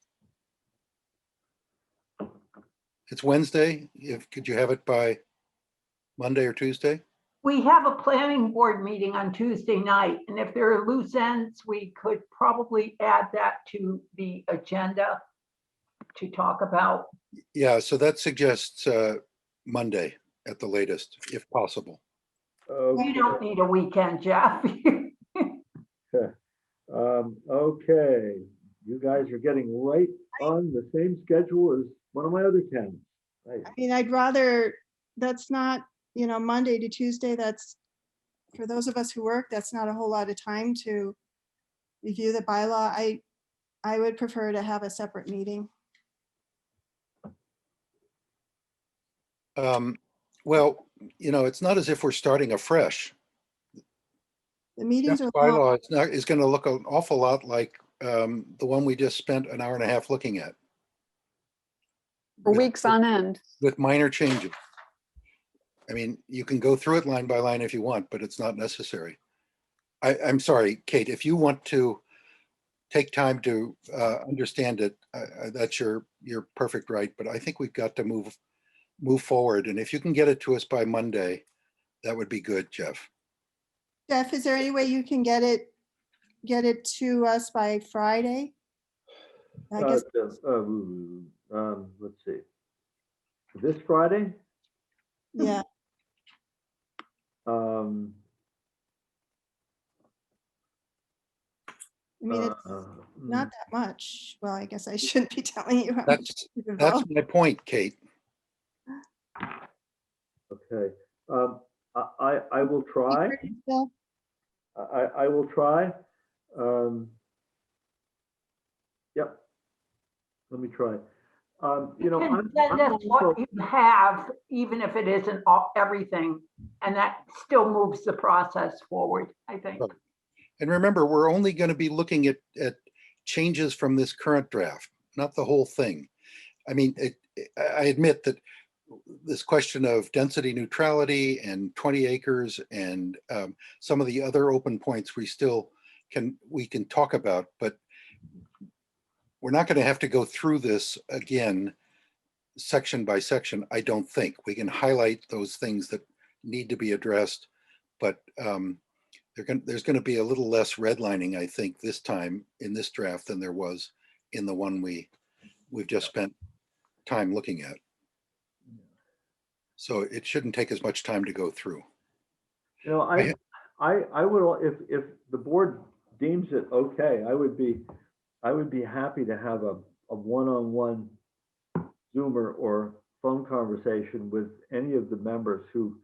It's Wednesday. Could you have it by Monday or Tuesday? We have a planning board meeting on Tuesday night, and if there are loose ends, we could probably add that to the agenda to talk about. Yeah, so that suggests Monday at the latest, if possible. You don't need a weekend, Jeff. Okay, you guys are getting right on the same schedule as one of my other towns. Right. I mean, I'd rather, that's not, Monday to Tuesday, that's, for those of us who work, that's not a whole lot of time to review the bylaw. I would prefer to have a separate meeting. Well, it's not as if we're starting afresh. The meetings Jeff's are long. bylaw is going to look an awful lot like the one we just spent an hour and a half looking at. For With- weeks on end. With minor changes. I mean, you can go through it line by line if you want, but it's not necessary. I'm sorry, Kate, if you want to take time to understand it, that's your perfect right, but I think we've got to move forward. And if you can get it to us by Monday, that would be good, Jeff. Jeff, is there any way you can get it to us by Friday? I guess, Let's see. This Friday? yeah, I mean, it's not that much. Well, I guess I shouldn't be telling you how much. That's is that's involved. my point, Kate. Okay, I will try. Bill? I will try. Yep. Let me try. You can send us what you have, even if it isn't everything, and that still moves the process forward, I think. Right. And remember, we're only going to be looking at changes from this current draft, not the whole thing. I mean, I admit that this question of density neutrality and 20 acres and some of the other open points we can talk about, but we're not going to have to go through this again, section by section. I don't think we can highlight those things that need to be addressed, but there's going to be a little less redlining, I think, this time in this draft than there was in the one we've just spent time looking at. So it shouldn't take as much time to go through. I would, if the board deems it okay, I would be happy to have a one-on-one Zoomer or phone conversation with any of the members who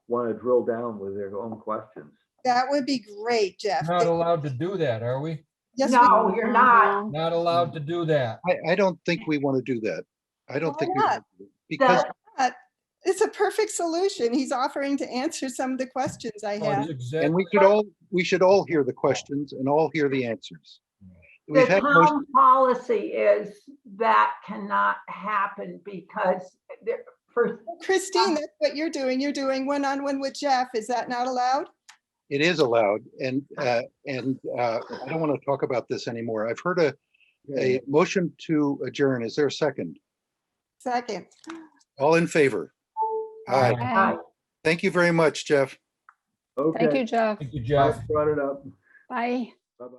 want to drill down with their own questions. That would be great, Jeff. Not allowed to do that, are we? Yes, No, you're not. Not allowed to do that. I don't think we want to do that. I don't Why think not? because it's a perfect solution. He's offering to answer some of the questions I Oh, have. it's and exact- we should all hear the questions and all hear the answers. The We've had most, town policy is that cannot happen because for Christine, that's what you're doing. You're doing one-on-one with Jeff. Is that not allowed? it is allowed, and I don't want to talk about this anymore. I've heard a motion to adjourn. Is there a second? Second. All in favor? Aye. Bye. Thank you very much, Jeff. Okay. Thank you, Jeff. Thank you, Jeff. I brought it up. Bye.